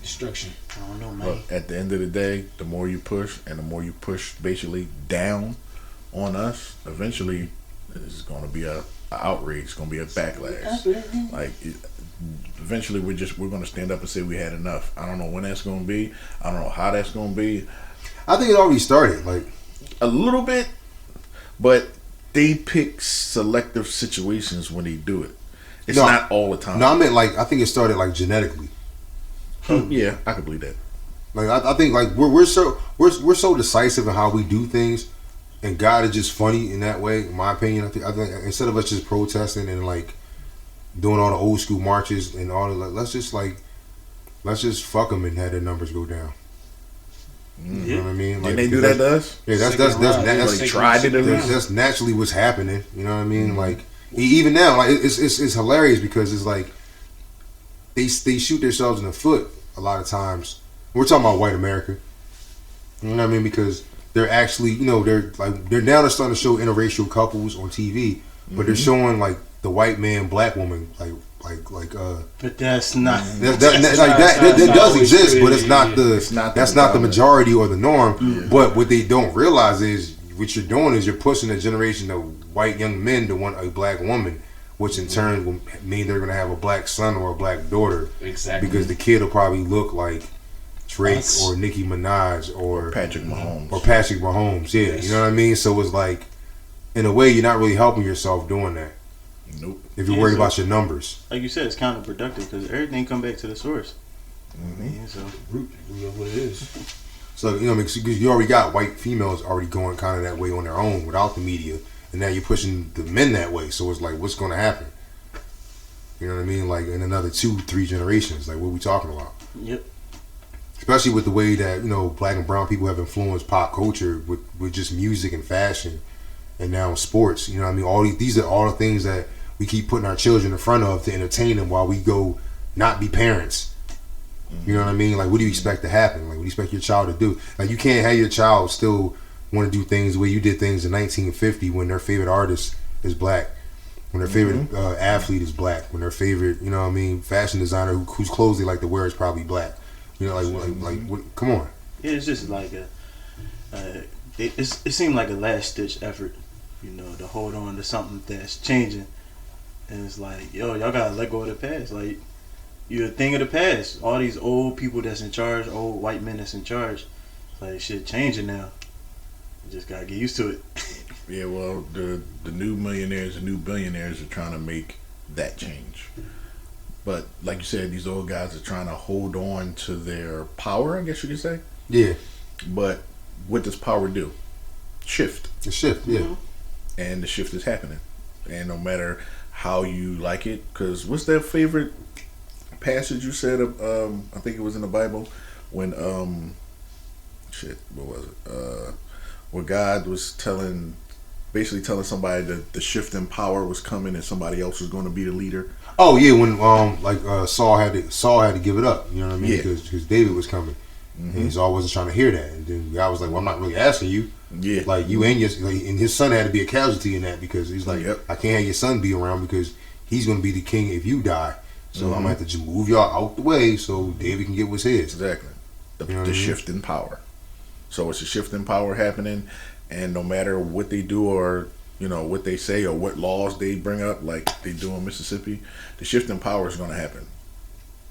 Destruction. I don't know, man. But at the end of the day, the more you push and the more you push basically down on us, eventually it's going to be a outrage. It's going to be a backlash. Like, eventually we're going to stand up and say we had enough. I don't know when that's going to be. I don't know how that's going to be. I think it already started, like a little bit, but they pick selective situations when they do it. It's not all the time. No, I meant like I think it started like genetically. Yeah, I can believe that. Like I think like we're so decisive in how we do things, and God is just funny in that way. In my opinion, I think instead of us just protesting and like doing all the old school marches and all the let's just fuck them and have their numbers go down. You know what I mean? Like, did they do that to us? Yeah, that's naturally what's happening. You know what I mean? Mm-hmm. Like even now, like it's hilarious because it's like they shoot themselves in the foot a lot of times. We're talking about white America. You know what I mean? Because they're actually, they're now starting to show interracial couples on TV, but they're showing like the white man, black woman, like. But that's not. That does exist, but that's not the majority or the norm. Yeah. But what they don't realize is what you're doing is you're pushing a generation of white young men to want a black woman, which in turn will mean they're going to have a black son or a black daughter. Exactly. Because the kid will probably look like Drake or Nicki Minaj or Patrick Mahomes. Yeah, you know what I mean? So it's like, in a way, you're not really helping yourself doing that. Nope. If you're worried about your numbers. Like you said, it's counterproductive because everything come back to the source. So Root what it is. So, you know, because you already got white females already going kind of that way on their own without the media. And now you're pushing the men that way. So it's like, what's going to happen? You know what I mean? Like in another 2-3 generations. Like, what are we talking about? Yep. Especially with the way that, you know, black and brown people have influenced pop culture with just music and fashion. And now sports. You know what I mean? These are all the things that we keep putting our children in front of to entertain them while we go not be parents. You know what I mean? Like, what do you expect to happen? Like, what do you expect your child to do? Like, you can't have your child still want to do things the way you did things in 1950 when their favorite artist is black, when their favorite athlete is black, when their favorite, you know what I mean, fashion designer whose clothes they like to wear is probably black. You know, like come on. Yeah, it's just like it seemed like a last ditch effort, you know, to hold on to something that's changing. And it's like, yo, y'all gotta let go of the past. Like, you're a thing of the past. All these old people that's in charge, old white men that's in charge, like, shit changing now. You just gotta get used to it. Yeah, well, the new millionaires and new billionaires are trying to make that change. But like you said, these old guys are trying to hold on to their power, I guess you could say. Yeah. But what does power do? Shift. The shift, yeah. And the shift is happening. And no matter how you like it, because what's that favorite passage you said of, I think it was in the Bible, when what was it, where God was basically telling somebody that the shift in power was coming and somebody else was going to be the leader. Oh yeah, when Saul had to give it up, you know what I mean, because David was coming, and Saul wasn't trying to hear that, and then God was like, well, I'm not really asking you. Yeah, like you and and his son had to be a casualty in that, because he's like, I can't have your son be around because he's going to be the king if you die. So I'm gonna have to just move y'all out the way so David can get what's his. Exactly, the shift in power. So it's a shift in power happening, and no matter what they do or what they say or what laws they bring up, like they do in Mississippi, the shift in power is going to happen,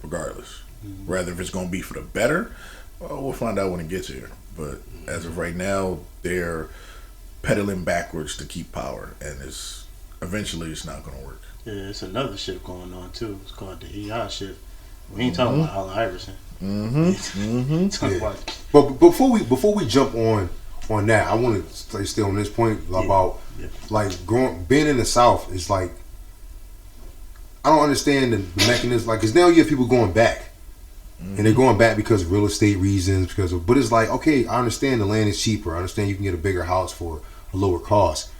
regardless. Rather if it's going to be for the better, well, we'll find out when it gets here. But as of right now, they're pedaling backwards to keep power, and eventually it's not going to work. Yeah, it's another shift going on too. It's called the AI shift. We ain't talking about Allen Iverson. But before we jump on that, I want to stay on this point about like being in the South is like, I don't understand the mechanism. Like, because now you have people going back, and they're going back because of real estate reasons. But it's like, okay, I understand the land is cheaper. I understand you can get a bigger house for a lower cost,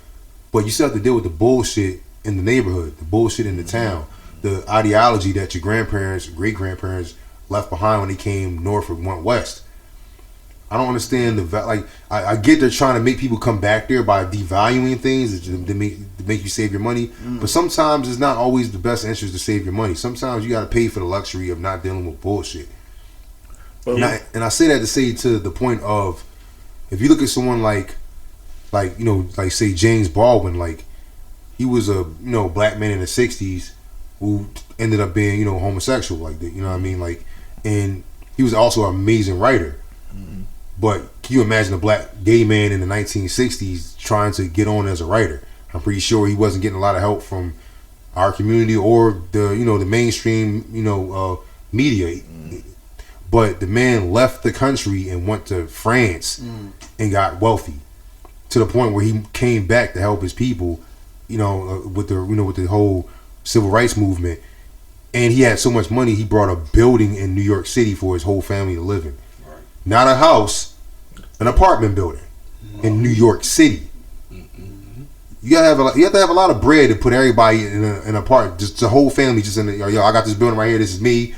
but you still have to deal with the bullshit in the neighborhood, the bullshit in the town, the ideology that your grandparents, great grandparents left behind when they came north or went west. I don't understand I get they're trying to make people come back there by devaluing things to make you save your money, but sometimes it's not always the best interest to save your money. Sometimes you got to pay for the luxury of not dealing with bullshit. And I say that to say to the point of, if you look at someone like say James Baldwin, like he was a black man in the 60s who ended up being homosexual, like that, you know what I mean, like, and he was also an amazing writer. But can you imagine a black gay man in the 1960s trying to get on as a writer? I'm pretty sure he wasn't getting a lot of help from our community or the mainstream media. But the man left the country and went to France and got wealthy to the point where he came back to help his people, with the whole civil rights movement. And he had so much money, he brought a building in New York City for his whole family to live in. Not a house, an apartment building in New York City. You have to have a lot of bread to put everybody in an apartment, just the whole family, just in yo, I got this building right here. This is me,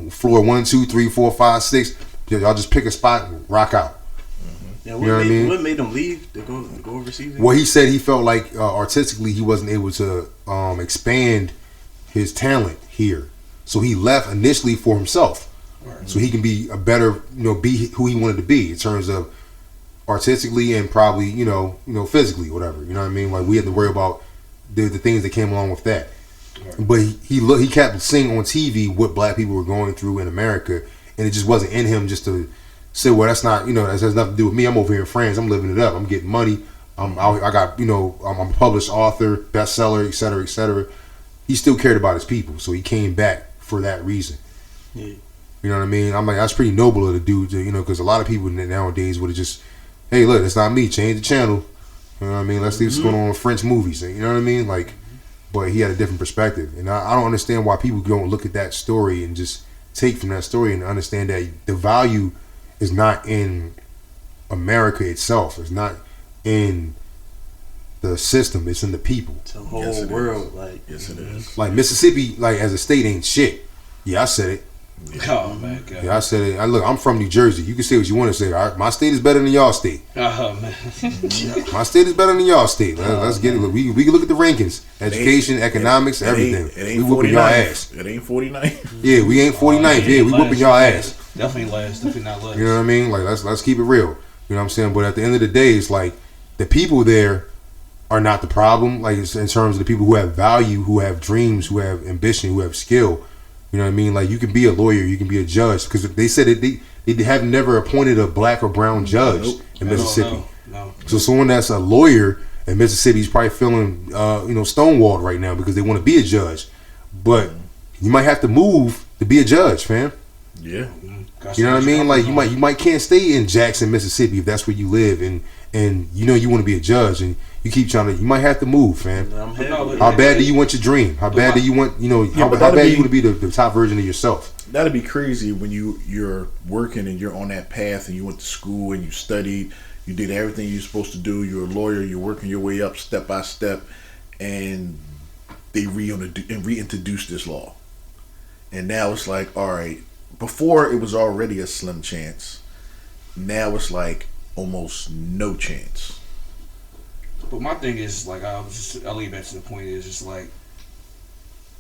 floor 1, 2, 3, 4, 5, 6. Y'all just pick a spot and rock out. Yeah, You know what I mean? What made him leave to go overseas? Well, he said he felt like artistically he wasn't able to expand his talent here, so he left initially for himself, so he can be a better, be who he wanted to be in terms of artistically and probably physically, whatever. You know what I mean? Like we had to worry about the things that came along with that. But he kept seeing on TV what black people were going through in America, and it just wasn't in him just to say, well, that's not, that has nothing to do with me. I'm over here in France. I'm living it up. I'm getting money. I'm a published author, bestseller, et cetera, et cetera. He still cared about his people, so he came back for that reason. Yeah. You know what I mean? I'm like, that's pretty noble of the dude, because a lot of people nowadays would have just, hey, look, it's not me. Change the channel. You know what I mean? Let's see what's going on in French movies. You know what I mean? Like, but he had a different perspective, and I don't understand why people don't look at that story and just take from that story and understand that the value is not in America itself. It's not in the system. It's in the people. It's a whole world. Yes, it is. Like Mississippi, like as a state, ain't shit. Yeah, I said it. Oh man, God. Yeah, I said it. Look, I'm from New Jersey. You can say what you want to say. All right? My state is better than y'all state. Oh man. My state is better than y'all state. Let's get it. We can look at the rankings, education, economics, everything. It ain't we whooping y'all ass. It ain't 49. Yeah, we ain't 49th. Yeah, we whooping y'all ass. Definitely last. Definitely not last. You know what I mean? Like let's keep it real. You know what I'm saying? But at the end of the day, it's like the people there are not the problem. Like it's in terms of the people who have value, who have dreams, who have ambition, who have skill. You know what I mean? Like you can be a lawyer, you can be a judge, because they said that they have never appointed a black or brown judge in Mississippi. No. So someone that's a lawyer in Mississippi is probably feeling stonewalled right now because they want to be a judge, but you might have to move to be a judge, fam. Yeah. You know what I mean? Like you might can't stay in Jackson, Mississippi if that's where you live, and you want to be a judge, and you keep trying to. You might have to move, fam. How bad do you want your dream? How bad do you want? How bad you want to be the top version of yourself? That'd be crazy when you're working and you're on that path and you went to school and you studied, you did everything you're supposed to do. You're a lawyer. You're working your way up step by step, and they reintroduce this law, and now it's like, all right. Before it was already a slim chance. Now it's like almost no chance. But my thing is like I'll leave back to the point is just like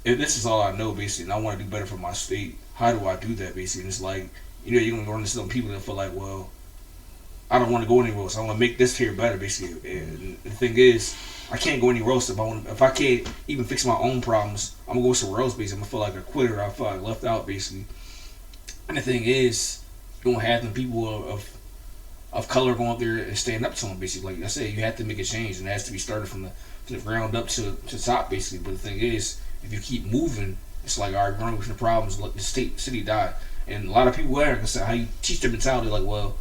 if this is all I know basically and I want to do better for my state, how do I do that basically? And it's like, you're gonna run into some people that feel like, well, I don't want to go anywhere else. I want to make this here better basically. And the thing is, I can't go anywhere else if I can't even fix my own problems. I'm gonna go somewhere else basically. I'm gonna feel like a quitter. I feel like left out basically. And the thing is, you don't have them people of color going up there and stand up to them. Basically, like I said, you have to make a change, and it has to be started from the ground up to top. Basically, but the thing is, if you keep moving, it's like, all right, running with the problems, let the city die. And a lot of people like I said, how you teach their mentality, like, well,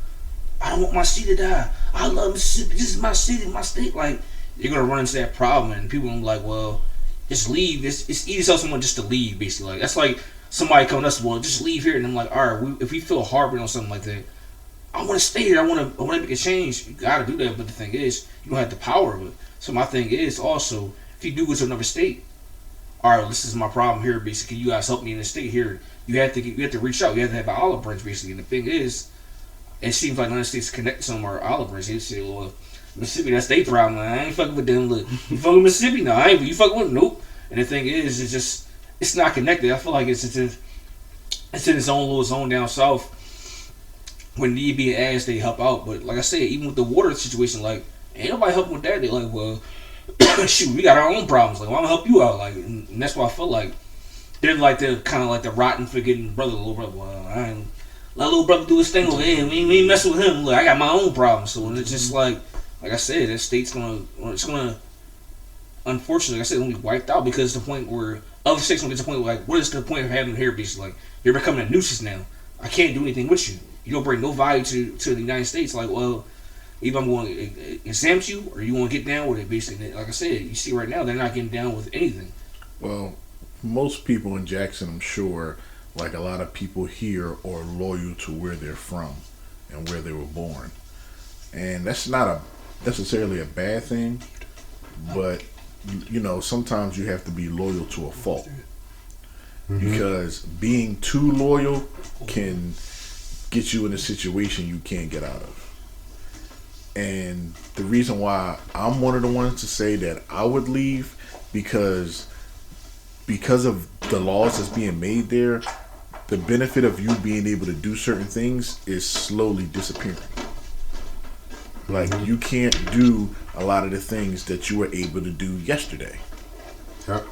I don't want my city to die. I love Mississippi. This is my city, my state. Like, you're gonna run into that problem, and people gonna be like, well, just leave. It's easy to tell someone just to leave. Basically, like that's like. Somebody coming to us, well, just leave here, and I'm like, all right, if we feel harbored on something like that, I want to stay here. I want to make a change. You got to do that, but the thing is, you don't have the power of it. So my thing is also, if you do go to another state, all right, this is my problem here. Basically, you guys help me in the state here. You have to reach out. You have to have an olive branch, basically. And the thing is, it seems like none of the states connect some our olive branch. They say, well, Mississippi, that's their problem. I ain't fucking with them. Look, you fucking with Mississippi? No, I ain't. You fucking with them? Nope. And the thing is, it's just. It's not connected. I feel like it's in its own little zone down south. When need be asked, they help out. But like I said, even with the water situation, like ain't nobody helping with that. They like, well, shoot, we got our own problems. Like, well, I'm gonna help you out. Like, and that's why I feel like they're like the kind of like the rotten, forgetting brother, little brother. Well, I ain't let little brother do his thing over here. We ain't messing with him. Look, I got my own problems. So when it's just like I said, that state's gonna unfortunately, like I said, only wiped out because the point where other states gonna get to the point where like, what is the point of having here? Basically, like you're becoming a nuisance now. I can't do anything with you. You don't bring no value to the United States. Like, well, either I'm going to exempt you or you want to get down with it. Basically, like I said, you see right now they're not getting down with anything. Well, most people in Jackson, I'm sure, like a lot of people here, are loyal to where they're from and where they were born, and that's not necessarily a bad thing, but sometimes you have to be loyal to a fault. Because being too loyal can get you in a situation you can't get out of. And the reason why I'm one of the ones to say that I would leave because of the laws that's being made there, the benefit of you being able to do certain things is slowly disappearing. Like you can't do a lot of the things that you were able to do yesterday. Yep.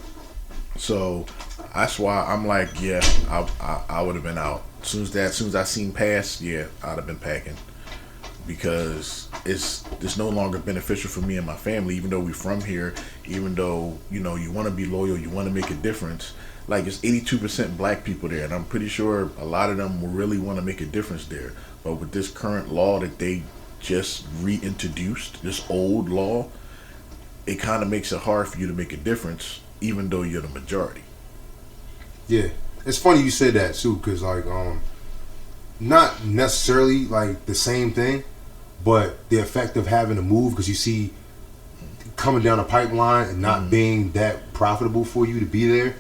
So that's why I'm like, yeah, I would have been out. As soon as I seen pass, yeah, I'd have been packing. Because it's no longer beneficial for me and my family, even though we're from here, even though, you know, you want to be loyal, you want to make a difference. Like, it's 82% black people there, and I'm pretty sure a lot of them will really want to make a difference there. But with this current law that they just reintroduced, this old law, it kind of makes it hard for you to make a difference, even though you're the majority. Yeah, it's funny you said that too, because like not necessarily like the same thing, but the effect of having to move, because you see coming down a pipeline and not being that profitable for you to be there.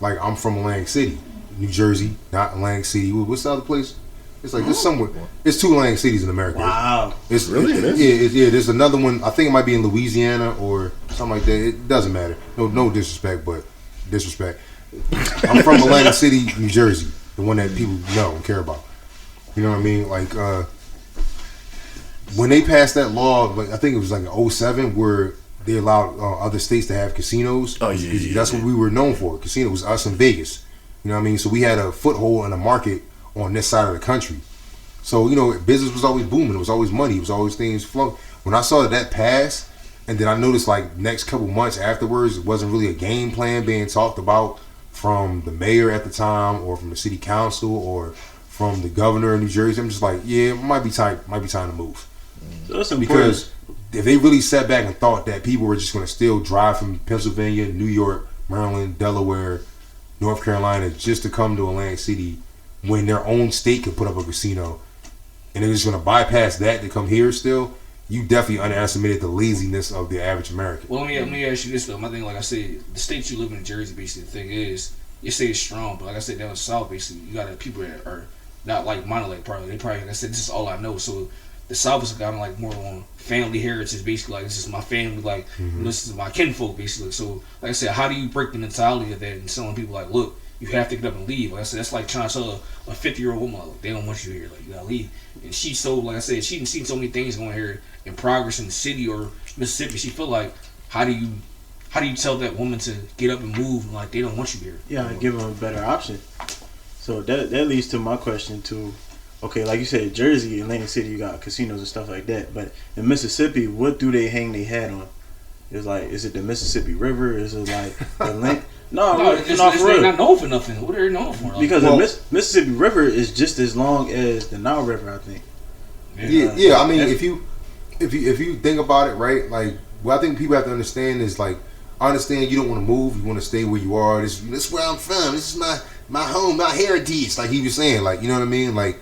Like, I'm from Atlantic City, New Jersey, not Atlantic City. What's the other place? It's like, there's somewhere. There's 2 Atlantic cities in America. Wow. It's really? Yeah, there's another one. I think it might be in Louisiana or something like that. It doesn't matter. No disrespect, but disrespect. I'm from Atlantic City, New Jersey, the one that people know and care about. You know what I mean? Like, when they passed that law, like, I think it was like in 07, where they allowed other states to have casinos. Oh, yeah. That's what we were known for. Casinos, us in Vegas. You know what I mean? So we had a foothold in the market on this side of the country. So, you know, business was always booming. It was always money. It was always things flowing. When I saw that pass, and then I noticed, like, next couple months afterwards, it wasn't really a game plan being talked about from the mayor at the time, or from the city council, or from the governor of New Jersey. I'm just like, yeah, it might be time to move. So that's important. Because if they really sat back and thought that people were just going to still drive from Pennsylvania, New York, Maryland, Delaware, North Carolina just to come to Atlantic City when their own state could put up a casino, and they're just going to bypass that to come here still, you definitely underestimated the laziness of the average American. Well, let me ask you this though. My thing, like I said, the state you live in Jersey, basically, the thing is, your state is strong, but like I said, down south, basically, you got people that are not like mine, like probably, like I said, this is all I know. So the South is kind of like more on family heritage, basically. Like, this is my family, like, this is my kinfolk, basically. So, like I said, how do you break the mentality of that and telling people, like, look, you have to get up and leave? Like I said, that's like trying to tell a 50-year-old woman, like, they don't want you here, like, you gotta leave. And she's so, like I said, she's seen so many things going here in progress in the city or Mississippi. She feel like, how do you tell that woman to get up and move, and, like, they don't want you here? Yeah, give them a better option. So that leads to my question too. Okay, like you said, Jersey, Atlantic City, you got casinos and stuff like that. But in Mississippi, what do they hang their hat on? It's like, is it the Mississippi River? Is it like the link? No, it's not known for nothing. What are they known for? Like, because the Mississippi River is just as long as the Nile River, I think. Yeah. I mean, if you think about it, right? Like, what I think people have to understand is, like, I understand you don't want to move. You want to stay where you are. This is where I'm from. This is my home, my heritage. Like he was saying, like, you know what I mean? Like,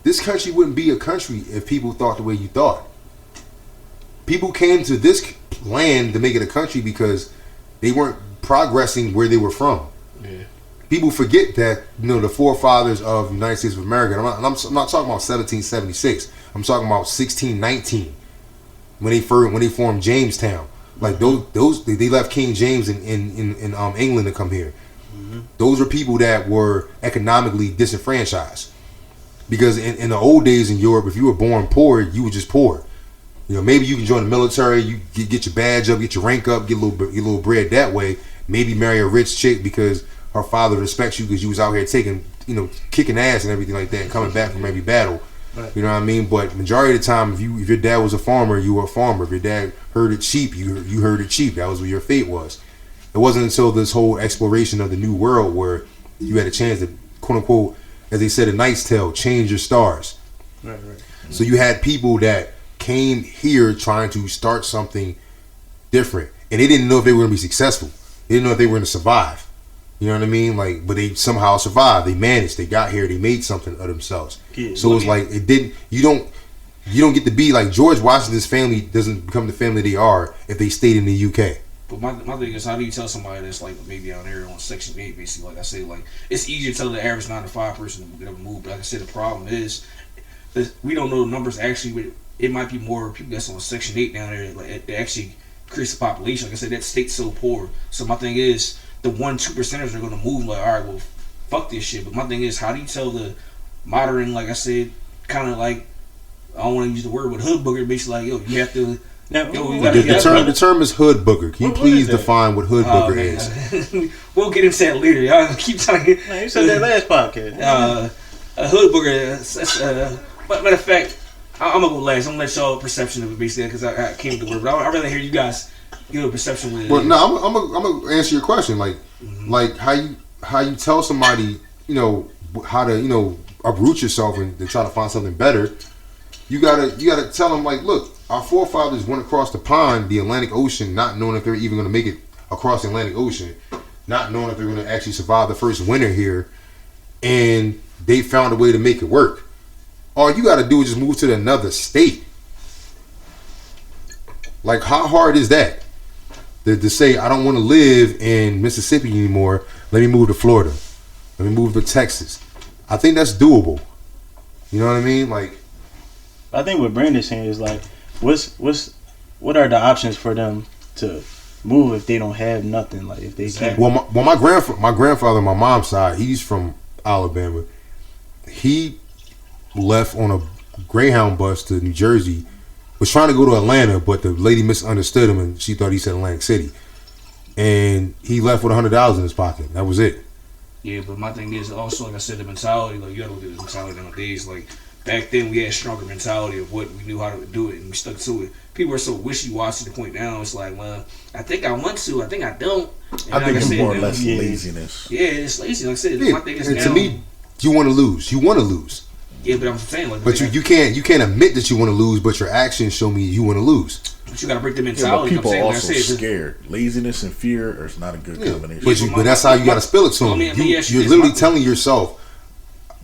this country wouldn't be a country if people thought the way you thought. People came to this land to make it a country because they weren't progressing where they were from. Yeah. People forget that, you know, the forefathers of the United States of America, I'm not talking about 1776. I'm talking about 1619 when they formed Jamestown. Like, those they left King James in England to come here. Those are people that were economically disenfranchised. Because in the old days in Europe, if you were born poor, you were just poor. You know, maybe you can join the military, you get your badge up, get your rank up, get a little bread that way. Maybe marry a rich chick because her father respects you because you was out here kicking ass and everything like that, and coming back from every battle. Right. You know what I mean? But majority of the time, if your dad was a farmer, you were a farmer. If your dad herded sheep, you herded sheep. That was what your fate was. It wasn't until this whole exploration of the new world where you had a chance to, quote unquote, as they said in Knight's Tale, change your stars. Right. So you had people that came here trying to start something different, and they didn't know if they were going to be successful. They didn't know if they were going to survive. You know what I mean? Like, but they somehow survived. They managed. They got here. They made something of themselves. Yeah, so it's like it didn't. You don't get to be like George Washington's family doesn't become the family they are if they stayed in the UK. But my thing is, how do you tell somebody that's like maybe out there on Section 8, basically? Like I say, like, it's easier to tell the average 9 to 5 person to get up and move. But like I said, the problem is that we don't know the numbers actually with it might be more people that's on Section 8 down there. Like it actually increase the population. Like I said, that state's so poor. So my thing is, the 1-2%ers are gonna move. Like, all right, well, fuck this shit. But my thing is, how do you tell the modern, like I said, kind of like, I don't want to use the word, but hood booger, basically like, yo, you have to. Now, The term is hood booger. Can you please define what hood booger is? We'll get into that later. Y'all keep talking. Man, you said that last podcast. A hood booger. Matter of fact, I'm gonna go last. I'm gonna let y'all perception of it basically because I came to word. But I'd rather hear you guys give a perception with it. Well, no, I'm gonna answer your question. Like how you tell somebody, how to uproot yourself and to try to find something better. You gotta tell them, like, look, our forefathers went across the pond, the Atlantic Ocean, not knowing if they're even gonna make it across the Atlantic Ocean, not knowing if they're gonna actually survive the first winter here, and they found a way to make it work. All you gotta do is just move to another state. Like, how hard is that? To say, I don't want to live in Mississippi anymore, let me move to Florida. Let me move to Texas. I think that's doable. You know what I mean? Like, I think what Brandon's saying is like, what are the options for them to move if they don't have nothing? Like, if they can't. Well, my grandfather on my mom's side, he's from Alabama. He left on a Greyhound bus to New Jersey. Was trying to go to Atlanta, but the lady misunderstood him and she thought he said Atlantic City. And he left with $100 in his pocket. That was it. Yeah, but my thing is also, like I said, the mentality. Like, you gotta look at the mentality nowadays. Like, back then we had stronger mentality of what we knew how to do it and we stuck to it. People are so wishy-washy to the point now. It's like, well, I think I want to, I think I don't. And I think like it's said, more or less laziness. Yeah, it's lazy. Like I said, Yeah, my thing is and now. to me, you want to lose. You want to lose. Yeah, but I'm saying, like, But you can't admit that you want to lose, but your actions show me you want to lose. But you gotta break the Yeah, mentality. but people I'm are saying, also like I said, scared. Laziness and fear is not a good combination. But that's how you got to spill it to them. Let me ask you You're this, literally my- telling yourself,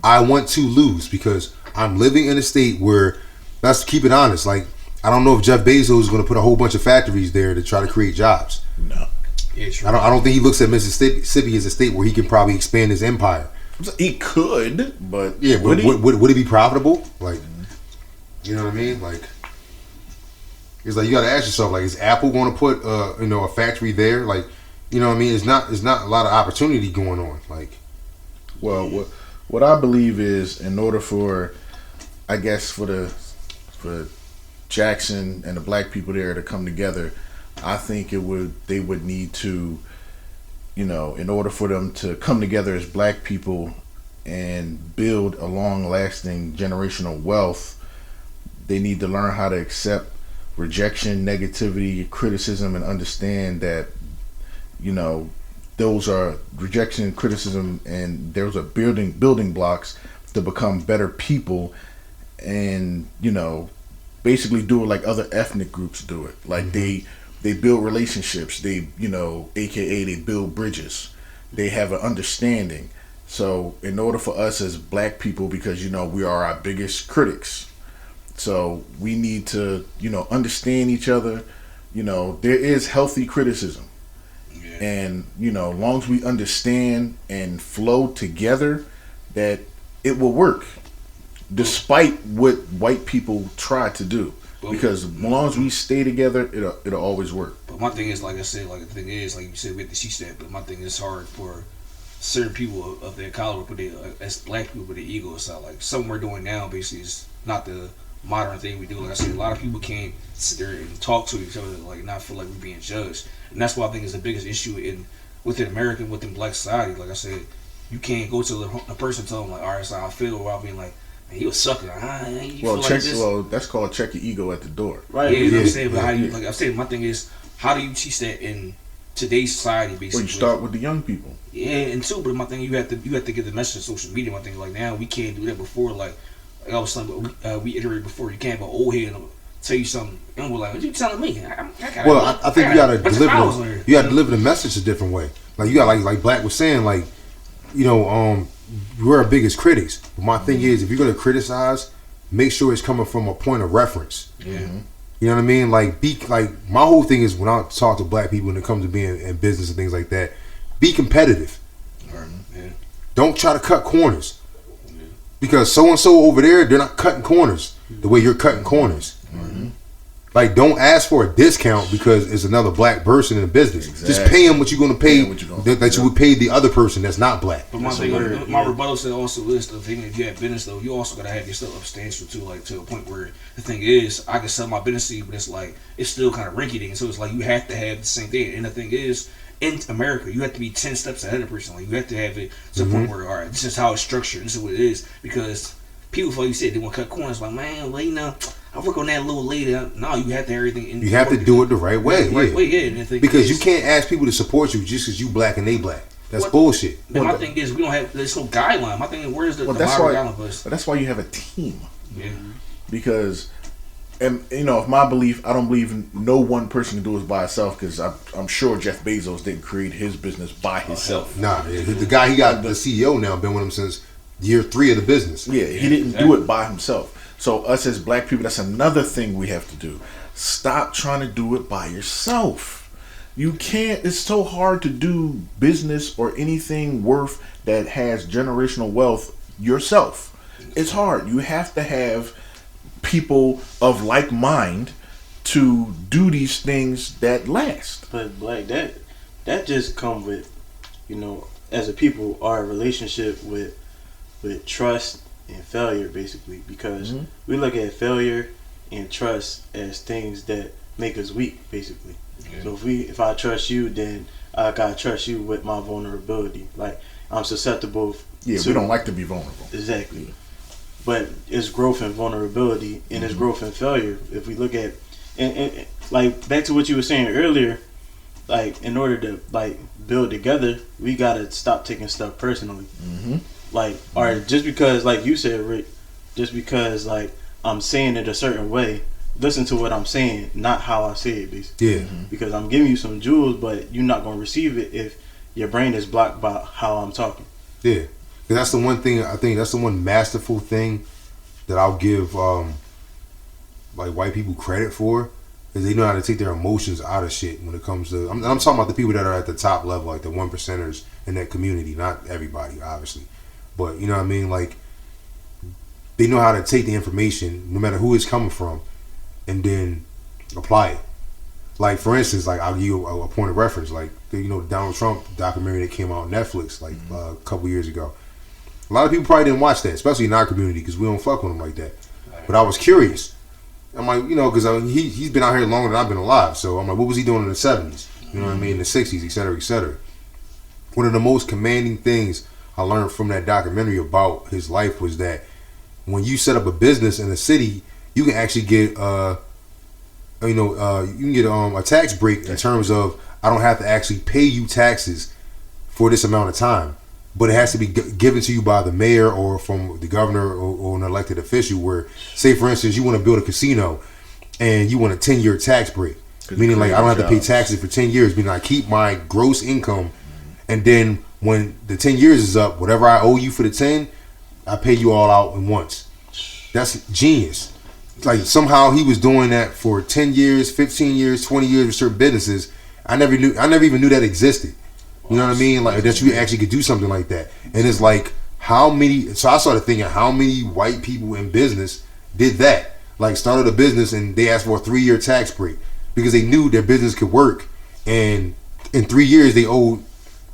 I want to lose because I'm living in a state where, let's keep it honest, like, I don't know if Jeff Bezos is going to put a whole bunch of factories there to try to create jobs. No. Yeah, true. I don't think he looks at Mississippi as a state where he can probably expand his empire. He could, but Yeah, would he? would it be profitable? Like, you know what I mean? Like, it's like you got to ask yourself, like, is Apple going to put a factory there? Like, you know what I mean? It's not a lot of opportunity going on. Like, Well, what I believe is, in order for, I guess, for Jackson and the black people there to come together, I think they would need to, in order for them to come together as black people and build a long-lasting generational wealth, they need to learn how to accept rejection, negativity, criticism, and understand that, those are rejection, criticism, and those are building blocks to become better people, and basically do it like other ethnic groups do it. Like they build relationships. They AKA they build bridges. They have an understanding. So in order for us as black people, because we are our biggest critics, so we need to understand each other. There is healthy criticism. And as long as we understand and flow together, that it will work, despite what white people try to do. Because as long as we stay together, it'll always work. But my thing is, like I said, the thing is, like you said, we have to see that. But my thing is hard for certain people of their caliber, but as black people, with their ego aside, like something we're doing now, basically, is not the modern thing we do. Like I said, a lot of people can't sit there and talk to each other, like not feel like we're being judged. And that's why I think is the biggest issue within American, within black society. Like I said, you can't go to a person and tell them, like, all right, so I feel, without being like, man, he was sucking. That's called check your ego at the door. Right. Yeah, you know what I'm saying? But how do you, like I'm saying, my thing is, how do you teach that in today's society, basically? Well, you start with the young people. Yeah, and two, but my thing, you have to get the message on social media. My thing, like, now we can't do that. Before, like I was saying, we iterated before, you can't have an old head and tell you something, and we're like, what you telling me? I think you gotta deliver the message a different way. Like, you got like Black was saying, like, we're our biggest critics. But my thing is, if you're gonna criticize, make sure it's coming from a point of reference. Yeah. You know what I mean? Like, my whole thing is, when I talk to black people when it comes to being in business and things like that, be competitive. Yeah. Don't try to cut corners. Because so and so over there, they're not cutting corners the way you're cutting corners. Mm-hmm. Like, don't ask for a discount because it's another black person in the business. Exactly. Just pay them what you're going to pay that you would pay the other person that's not black. But my rebuttal to also is, though, even if you have business, though, you also got to have yourself substantial, too, like, to a point where the thing is, I can sell my business to you, but it's like, it's still kind of rinky-dink. So it's like, you have to have the same thing. And the thing is, in America, you have to be 10 steps ahead of the person. Like, you have to have it to the point where, all right, this is how it's structured. This is what it is. Because people, before you said they want to cut corners, like, man, well, you know, I work on that a little later. No, you have to have everything in. You have to do it the right way. Right way, yeah. And the thing because is, you can't ask people to support you just because you black and they black. That's bullshit. And my thing is, we don't have. There's no guideline. My thing is, where's the guideline for us? That's why you have a team. Yeah. Because, and you know, if my belief, I don't believe no one person can do it by itself. Because I'm sure Jeff Bezos didn't create his business by himself. Nah, the guy he got the CEO now been with him since year 3 of the business. Yeah, he didn't do it by himself. So us as black people, that's another thing we have to do. Stop trying to do it by yourself. You can't. It's so hard to do business or anything worth that has generational wealth yourself. It's hard. You have to have people of like mind to do these things that last. But like that just come with, you know, as a people, our relationship with trust and failure, basically, because we look at failure and trust as things that make us weak, basically. Yeah. So if I trust you, then I gotta trust you with my vulnerability. Like, I'm susceptible. We don't like to be vulnerable. Exactly. But it's growth and vulnerability, and it's growth and failure. If we look at and like back to what you were saying earlier, like, in order to like build together, we gotta stop taking stuff personally. Like, all right, just because, like you said, Rick, just because, like, I'm saying it a certain way, listen to what I'm saying, not how I say it, basically. Yeah. Because I'm giving you some jewels, but you're not going to receive it if your brain is blocked by how I'm talking. Yeah. Because that's the one thing, I think that's the one masterful thing that I'll give, like, white people credit for, is they know how to take their emotions out of shit when it comes to, I'm talking about the people that are at the top level, like the 1%ers in that community, not everybody, obviously. But, you know what I mean? Like, they know how to take the information, no matter who it's coming from, and then apply it. Like, for instance, like, I'll give you a point of reference. Like, you know, the Donald Trump documentary that came out on Netflix, like, a couple years ago. A lot of people probably didn't watch that, especially in our community, because we don't fuck with him like that. But I was curious. I'm like, you know, because he's been out here longer than I've been alive. So I'm like, what was he doing in the 70s? You know what I mean? In the 60s, et cetera, et cetera. One of the most commanding things I learned from that documentary about his life was that when you set up a business in a city, you can actually get a tax break in terms of, I don't have to actually pay you taxes for this amount of time, but it has to be given to you by the mayor or from the governor or an elected official. Where, say for instance, you want to build a casino and you want a 10-year tax break, meaning like I don't have to pay taxes for 10 years, meaning I keep my gross income, and then when the 10 years is up, whatever I owe you for the 10, I pay you all out in once. That's genius. Like, somehow he was doing that for 10 years, 15 years, 20 years with certain businesses. I never even knew that existed. You know what I mean? Like, that you actually could do something like that. And it's like, so I started thinking, how many white people in business did that? Like, started a business and they asked for a 3-year tax break because they knew their business could work. And in 3 years, they owed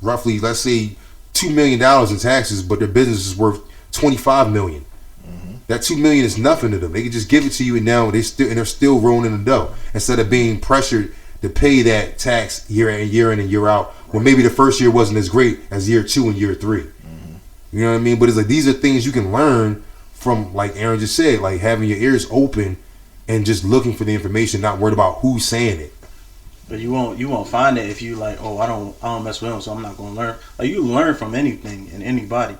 roughly, let's say, $2 million in taxes, but their business is worth $25 million. That $2 million is nothing to them. They can just give it to you, and now they're still rolling in the dough instead of being pressured to pay that tax year in and year out. Well, maybe the first year wasn't as great as year 2 and year 3. You know what I mean? But it's like, these are things you can learn from, like Aaron just said, like having your ears open and just looking for the information, not worried about who's saying it. But you won't find it if you like, oh, I don't mess with them, so I'm not gonna learn. Like, you learn from anything and anybody.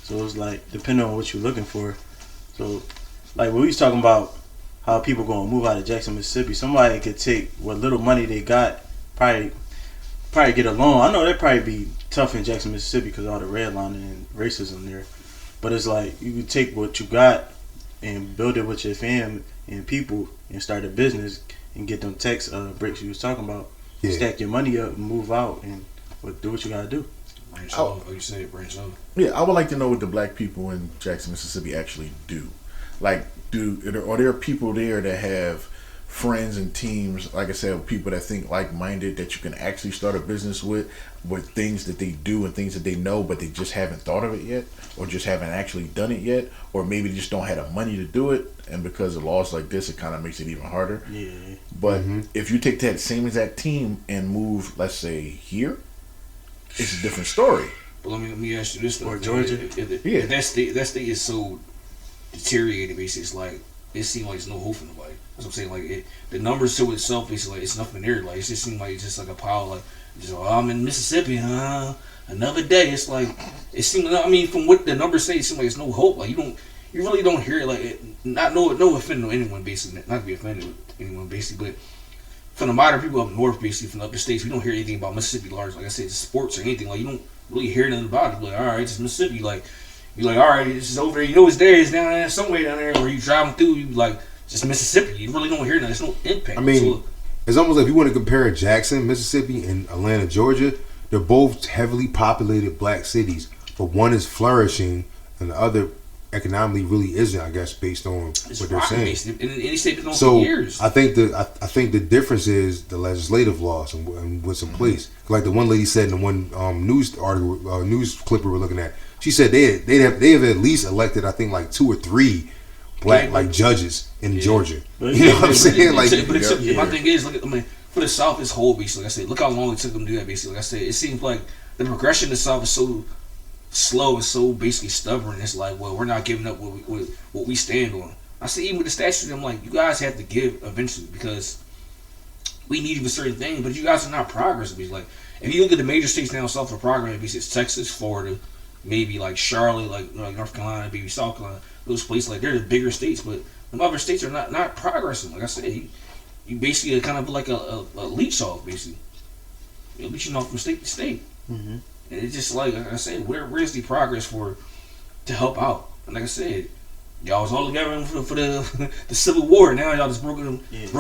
So it's like, depending on what you're looking for. So, like, when we was talking about how people gonna move out of Jackson, Mississippi, somebody could take what little money they got, probably get a loan. I know that'd probably be tough in Jackson, Mississippi because of all the redlining and racism there. But it's like, you could take what you got and build it with your fam and people and start a business and get them tax breaks you was talking about. Yeah. Stack your money up and move out and do what you gotta do. Branch out. Oh, you say branch out. Yeah, I would like to know what the black people in Jackson, Mississippi actually do. Like, are there people there that have friends and teams, like I said, people that think like-minded that you can actually start a business with things that they do and things that they know, but they just haven't thought of it yet, or just haven't actually done it yet, or maybe they just don't have the money to do it, and because of laws like this, it kind of makes it even harder. Yeah. But if you take that same exact team and move, let's say, here, it's a different story. But let me ask you this though. Or Georgia. If that state is so deteriorated, basically, it's like it seems like there's no hope for nobody. That's what I'm saying. Like the numbers show itself, basically, like it's nothing there. Like it just seems like it's just like a pile. Like, I'm in Mississippi, another day. It's like it seems. I mean, from what the numbers say, it seems like there's no hope. Like you really don't hear it. Like no offending to anyone, basically, not to be offended with anyone, basically, but from the modern people up north, basically from the upper states, we don't hear anything about Mississippi large. Like I said, sports or anything. Like you don't really hear nothing about it. Like, all right, it's Mississippi. Like you're like, all right, it's just over there. You know it's there. It's down there somewhere down there where you driving through. You like just Mississippi. You really don't hear nothing. There's no impact. I mean, it's almost like if you want to compare Jackson, Mississippi, and Atlanta, Georgia. They're both heavily populated black cities, but one is flourishing and the other economically really isn't. I guess based on it's what they're saying. Based. And any state been on So for years. I think the difference is the legislative laws and what's in place. Like the one lady said in the one news article, news clip we were looking at, she said they have at least elected, I think, like 2 or 3 black like judges in Georgia. You know what I'm saying? Like, my thing is, look at for the South as whole, basically. Like I said, look how long it took them to do that. Basically, like I said, it seems like the progression in the South is so slow and so basically stubborn. It's like, well, we're not giving up what we stand on. I see even with the statute, I'm like, you guys have to give eventually because we need you for certain things, but you guys are not progressing. Like, if you look at the major states now south of progress, it's Texas, Florida, maybe like Charlotte, like North Carolina, maybe South Carolina, those places, like they're the bigger states, but the other states are not progressing. Like I said, you basically are kind of like a leech off, basically. You're leeching off from state to state. Mm-hmm. And it's just like I said, where's the progress to help out? And like I said, y'all was all together for the Civil War. Now y'all just broke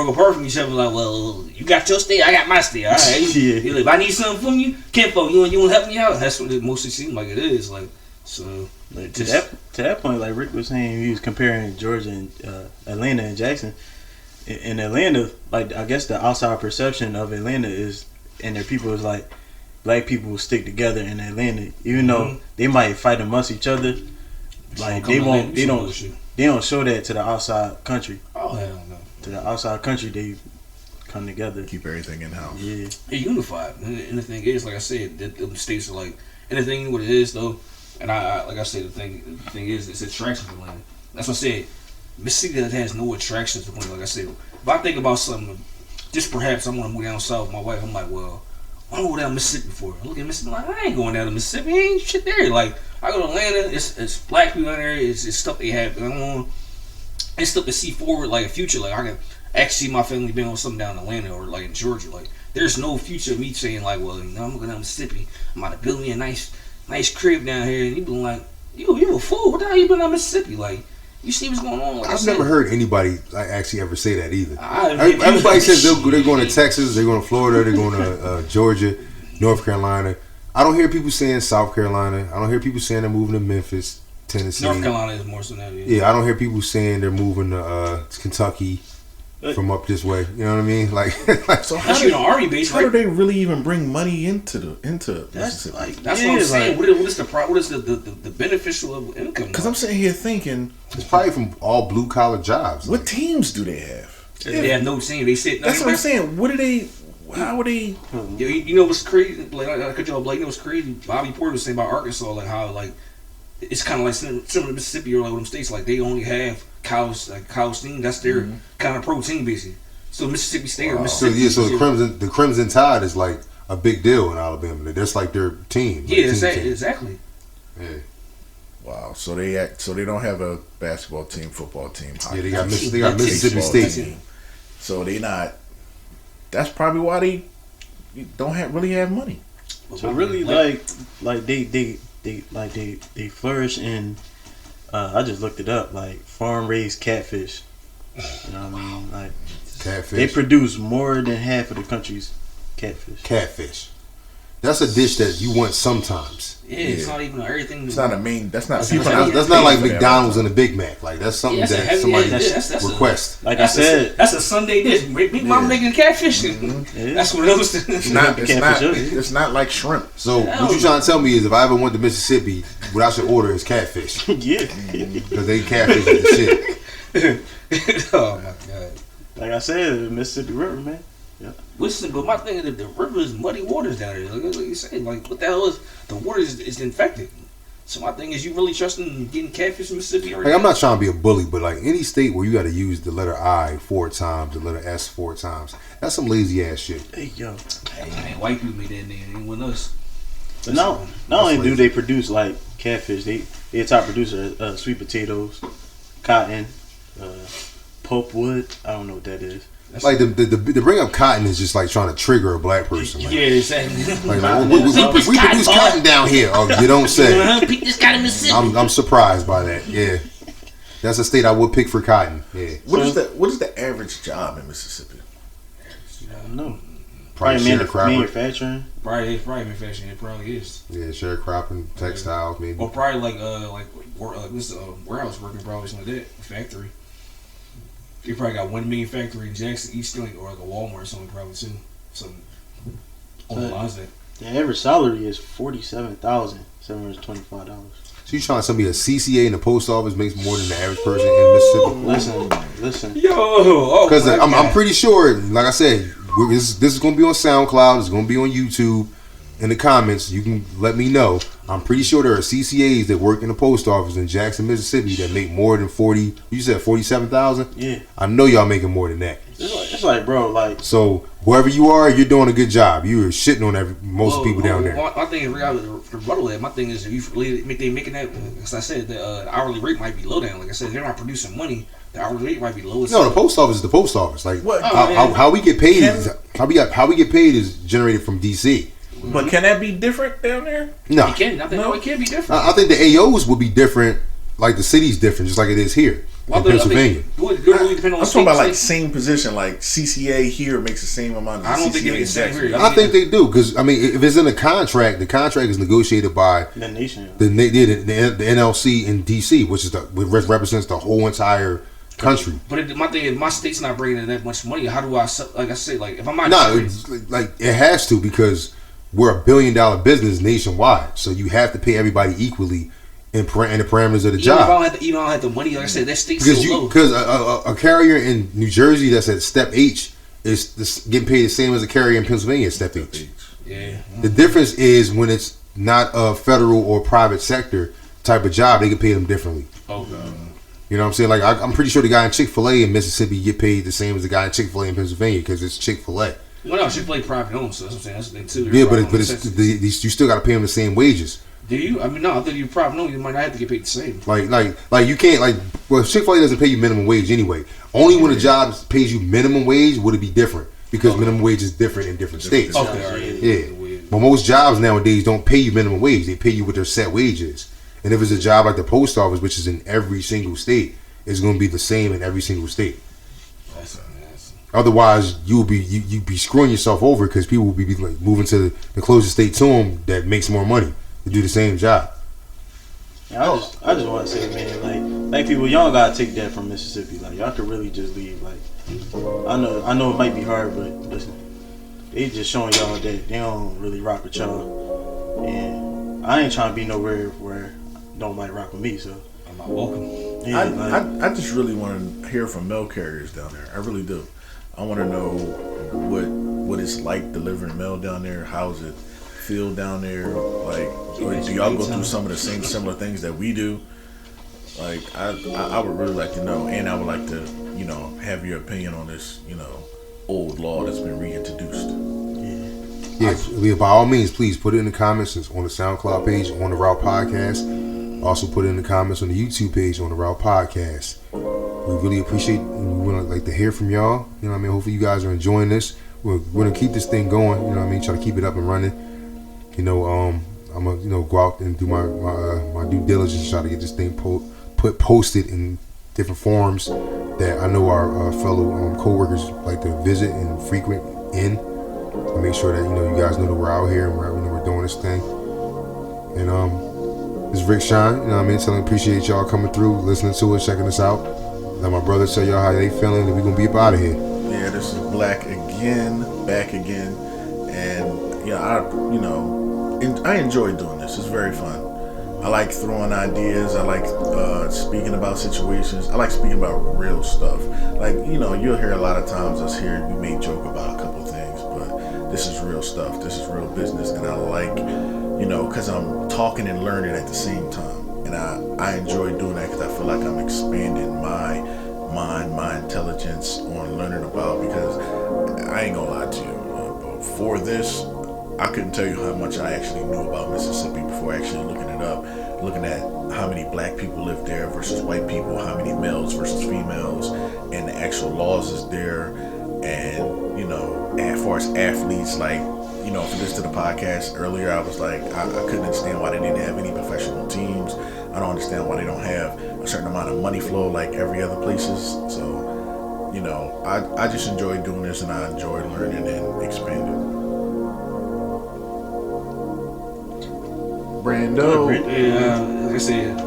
apart from each other. Like, well, you got your state, I got my state. All right, Yeah. Like, if I need something from you, Kenpo, you want to help me out? That's what it mostly seems like it is. Like, so like to that point, like Rick was saying, he was comparing Georgia and Atlanta and Jackson. In Atlanta, like I guess the outside perception of Atlanta is, and their people is like, black people will stick together in Atlanta, even though they might fight amongst each other. Like they don't show that to the outside country. Oh hell no! To the outside country, they come together, keep everything in house. Yeah, they're unified. And the thing is, like I said, the states are like, and the thing what it is though, and I like I said, the thing is, it's attraction to land. That's what I said. Mississippi has no attractions to land. Like I said, if I think about something, just perhaps I want to move down south with my wife. I'm like, well, I don't go down Mississippi before. I look at Mississippi like, I ain't going down to Mississippi. Ain't shit there. Like, I go to Atlanta. It's black people down there. It's stuff they have going on. It's stuff to see forward, like a future. Like, I can actually see my family being on something down in Atlanta or like in Georgia. Like, there's no future of me saying like, well, I'm going down to Mississippi. I'm about to build me a nice crib down here. And you been like, you a fool. What the hell you been down Mississippi? Like, you see what's going on. Like I've never heard anybody actually ever say that either. Everybody Everybody says they're going to Texas, they're going to Florida, they're going to Georgia, North Carolina. I don't hear people saying South Carolina. I don't hear people saying they're moving to Memphis, Tennessee. North Carolina is more so than that. Yeah, I don't hear people saying they're moving to Kentucky from up this way. You know what I mean? Like so how do Army base? How do they really even bring money into That's Mississippi? that's what I'm saying. What is the beneficial of income? Because I'm sitting here thinking it's probably from all blue collar jobs. What teams do they have? They have no team. They sit. That's what I'm saying. What do they? How are they? You know what's crazy? Like I could you know what's crazy? Bobby Porter was saying about Arkansas, like how like it's kind of like similar to Mississippi or like them states. Like they only have college team. That's their kind of pro team basically. So Mississippi State or Mississippi. So the Crimson Tide is like a big deal in Alabama. That's like their team. Yeah, team. exactly. Yeah. Wow. So they don't have a basketball team, football team. Yeah, they got Mississippi State. So they not. That's probably why they don't really have money. So really, like they flourish in. I just looked it up. Like farm raised catfish. You know what I mean? Like catfish. They produce more than half of the country's catfish. Catfish. That's a dish that you want sometimes. Yeah, it's not even everything. It's not a main. That's not. That's not like McDonald's and a Big Mac. Like that's something that somebody requests. Like I said, that's a Sunday dish. Big Mama making catfish. That's what those. It's not like shrimp. So what you trying to tell me is if I ever went to Mississippi, what I should order is catfish. Yeah, because they catfish is the shit. Oh my god! Like I said, the Mississippi River, man. Yeah. Listen, but my thing is the river is muddy waters down there. Like you say, like what the hell is the water is infected. So my thing is, you really trusting getting catfish in Mississippi? Like, I'm not trying to be a bully, but like any state where you got to use the letter I 4 times, the letter S 4 times, that's some lazy ass shit. Hey yo, hey man, white people made that name. Anyone else? But not only do they produce like catfish, they a top producer of sweet potatoes, cotton, pulpwood. I don't know what that is. Like the bring up cotton is just like trying to trigger a black person. Like, yeah, exactly. We produce cotton down here. Oh, you don't say. I'm surprised by that. Yeah, that's a state I would pick for cotton. Yeah. What is the average job in Mississippi? I don't know. Probably manufacturing. Probably manufacturing. It probably is. Yeah, sharecropping, textiles, maybe. Or probably warehouse working, probably something like that. Factory. They probably got 1 million factory in Jackson, East Philly, or like a Walmart or something probably too. Something on the lines that. The average salary is $47,725. So you trying to tell me a CCA in the post office makes more than the average person in Mississippi? Listen. Yo, because I'm pretty sure, like I said, this is going to be on SoundCloud. It's going to be on YouTube. In the comments, you can let me know. I'm pretty sure there are CCAs that work in the post office in Jackson, Mississippi that make more than 40. You said 47,000. Yeah, I know y'all making more than that. It's like, bro, like. So whoever you are, you're doing a good job. You are shitting on most people down there. My thing is, rebuttal that. My thing is, if you really they making that, as I said, the hourly rate might be low down. Like I said, they're not producing money. The hourly rate might be low. No, the post office is the post office. Like how we get paid how we get paid is generated from DC. But can that be different down there? No. It can. It can be different. I think the AOs will be different, like the city's different, just like it is here in Pennsylvania. I'm talking about like same position, like CCA here makes the same amount. I don't think it makes the same here. I think they do because I mean, if it's in a contract, the contract is negotiated by the nation, the NLC in DC, which represents the whole entire country. But my thing is, my state's not bringing in that much money. How do I, like I say, like if I'm not like it has to because we're $1 billion business nationwide, so you have to pay everybody equally in the parameters of the job. If I don't have the money, like I said, that state's because so low. Because a carrier in New Jersey that's at step H is getting paid the same as a carrier in Pennsylvania at step H. Yeah. The difference is when it's not a federal or private sector type of job, they can pay them differently. Okay. You know what I'm saying? Like I'm pretty sure the guy in Chick-fil-A in Mississippi get paid the same as the guy in Chick-fil-A in Pennsylvania because it's Chick-fil-A. Well, no, Chick-fil-A private owned, so that's what I'm saying. That's the thing too. Yeah, but you still got to pay them the same wages. Do you? I mean, no. I think you private owned, you might not have to get paid the same. Like you can't well, Chick-fil-A doesn't pay you minimum wage anyway. Only when a job pays you minimum wage would it be different because minimum wage is different in different states. Okay, yeah. But most jobs nowadays don't pay you minimum wage. They pay you what their set wage is. And if it's a job like the post office, which is in every single state, it's going to be the same in every single state. Otherwise, you'd be screwing yourself over because people will be like moving to the closest state to them that makes more money to do the same job. Yeah, I just want to say, man, like people, y'all gotta take that from Mississippi. Like y'all could really just leave. Like I know it might be hard, but listen, they just showing y'all that they don't really rock with y'all, and I ain't trying to be nowhere where nobody rock with me. So I'm not welcome. Yeah, I just really want to hear from mail carriers down there. I really do. I want to know what it's like delivering mail down there. How's it feel down there? Like, do y'all go through some of the same similar things that we do? Like, I would really like to know, and I would like to, have your opinion on this, old law that's been reintroduced. Yeah. By all means, please put it in the comments on the SoundCloud page on the Route Podcast. Also, put it in the comments on the YouTube page on the Route Podcast. We really appreciate and we want to like to hear from y'all. You know what I mean? Hopefully you guys are enjoying this. We're going to keep this thing going. You know what I mean? Try to keep it up and running. I'm going to go out and do my due diligence, try to get this thing posted in different forums that I know our fellow co-workers like to visit and frequent in. To make sure that, you guys know that we're out here and we're doing this thing. And it's Rick Shine, you know what I mean? Appreciate y'all coming through, listening to us, checking us out. Let my brother tell y'all how they feeling, and we gonna be up out of here. Yeah, this is Black again, back again, and I enjoy doing this. It's very fun. I like throwing ideas. I like speaking about situations. I like speaking about real stuff. Like, you'll hear a lot of times us here, we may joke about a couple of things, but this is real stuff. This is real business, and I like, because I'm talking and learning at the same time. And I enjoy doing that because I feel like I'm expanding my mind, my intelligence on learning about, because I ain't gonna lie to you, before this, I couldn't tell you how much I actually knew about Mississippi before actually looking it up, looking at how many black people live there versus white people, how many males versus females, and the actual laws is there. And, as far as athletes, like, if you listen to the podcast earlier, I was like, I couldn't understand why they didn't have any professional teams. I don't understand why they don't have a certain amount of money flow like every other places. So, I just enjoy doing this, and I enjoy learning and expanding. Brando. Yeah, like I said,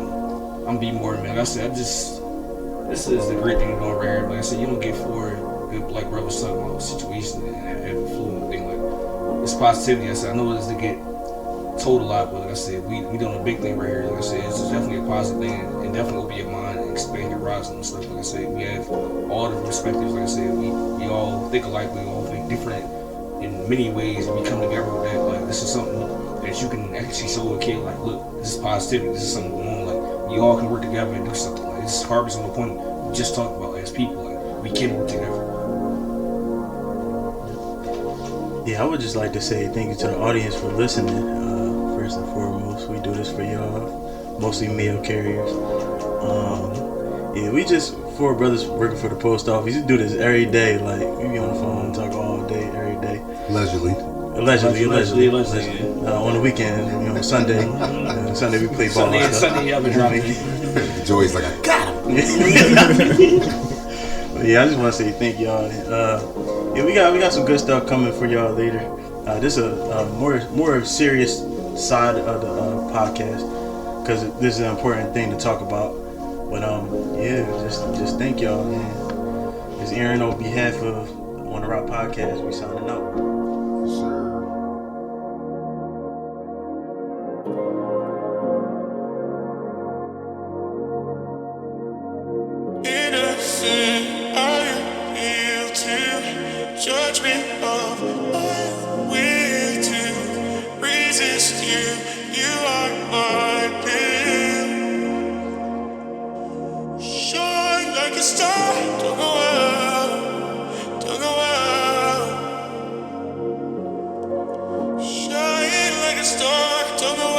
I'm B more, man. Like I said, this is the great thing going right here. Like I said, you don't get four good black brothers talking about situations and have a fluent thing. Like, it's positivity. I said, I know it's to get told a lot, but like I said, we doing a big thing right here. Like I said, it's definitely a positive thing, and definitely will be your mind and expand your horizon and stuff. Like I said, we have all the perspectives. Like I said, we all think alike. We all think different in many ways, and we come together with that. Like, this is something that you can actually show a kid, like, look, this is positivity. This is something going on. Like, we all can work together and do something. Like, this is harvest on the point we just talked about as people. Like, we can work together. Yeah, I would just like to say thank you to the audience for listening. First and foremost, we do this for y'all, mostly mail carriers. We just four brothers working for the post office. We do this every day. Like, we be on the phone, talk all day, every day. Allegedly. On the weekend, Sunday. Sunday we play ball. Sunday, I've been dropping. Joey's like, I got him. But yeah, I just want to say thank y'all. We got some good stuff coming for y'all later. This is a more serious side of the podcast, because this is an important thing to talk about. But just thank y'all, man. It's Aaron on behalf of On the Rock Podcast. We signing out. Innocent, I appeal to judgment of my will to resist you. You are my pill. Shine like a star, don't go out, don't go out. Shine like a star, don't go out.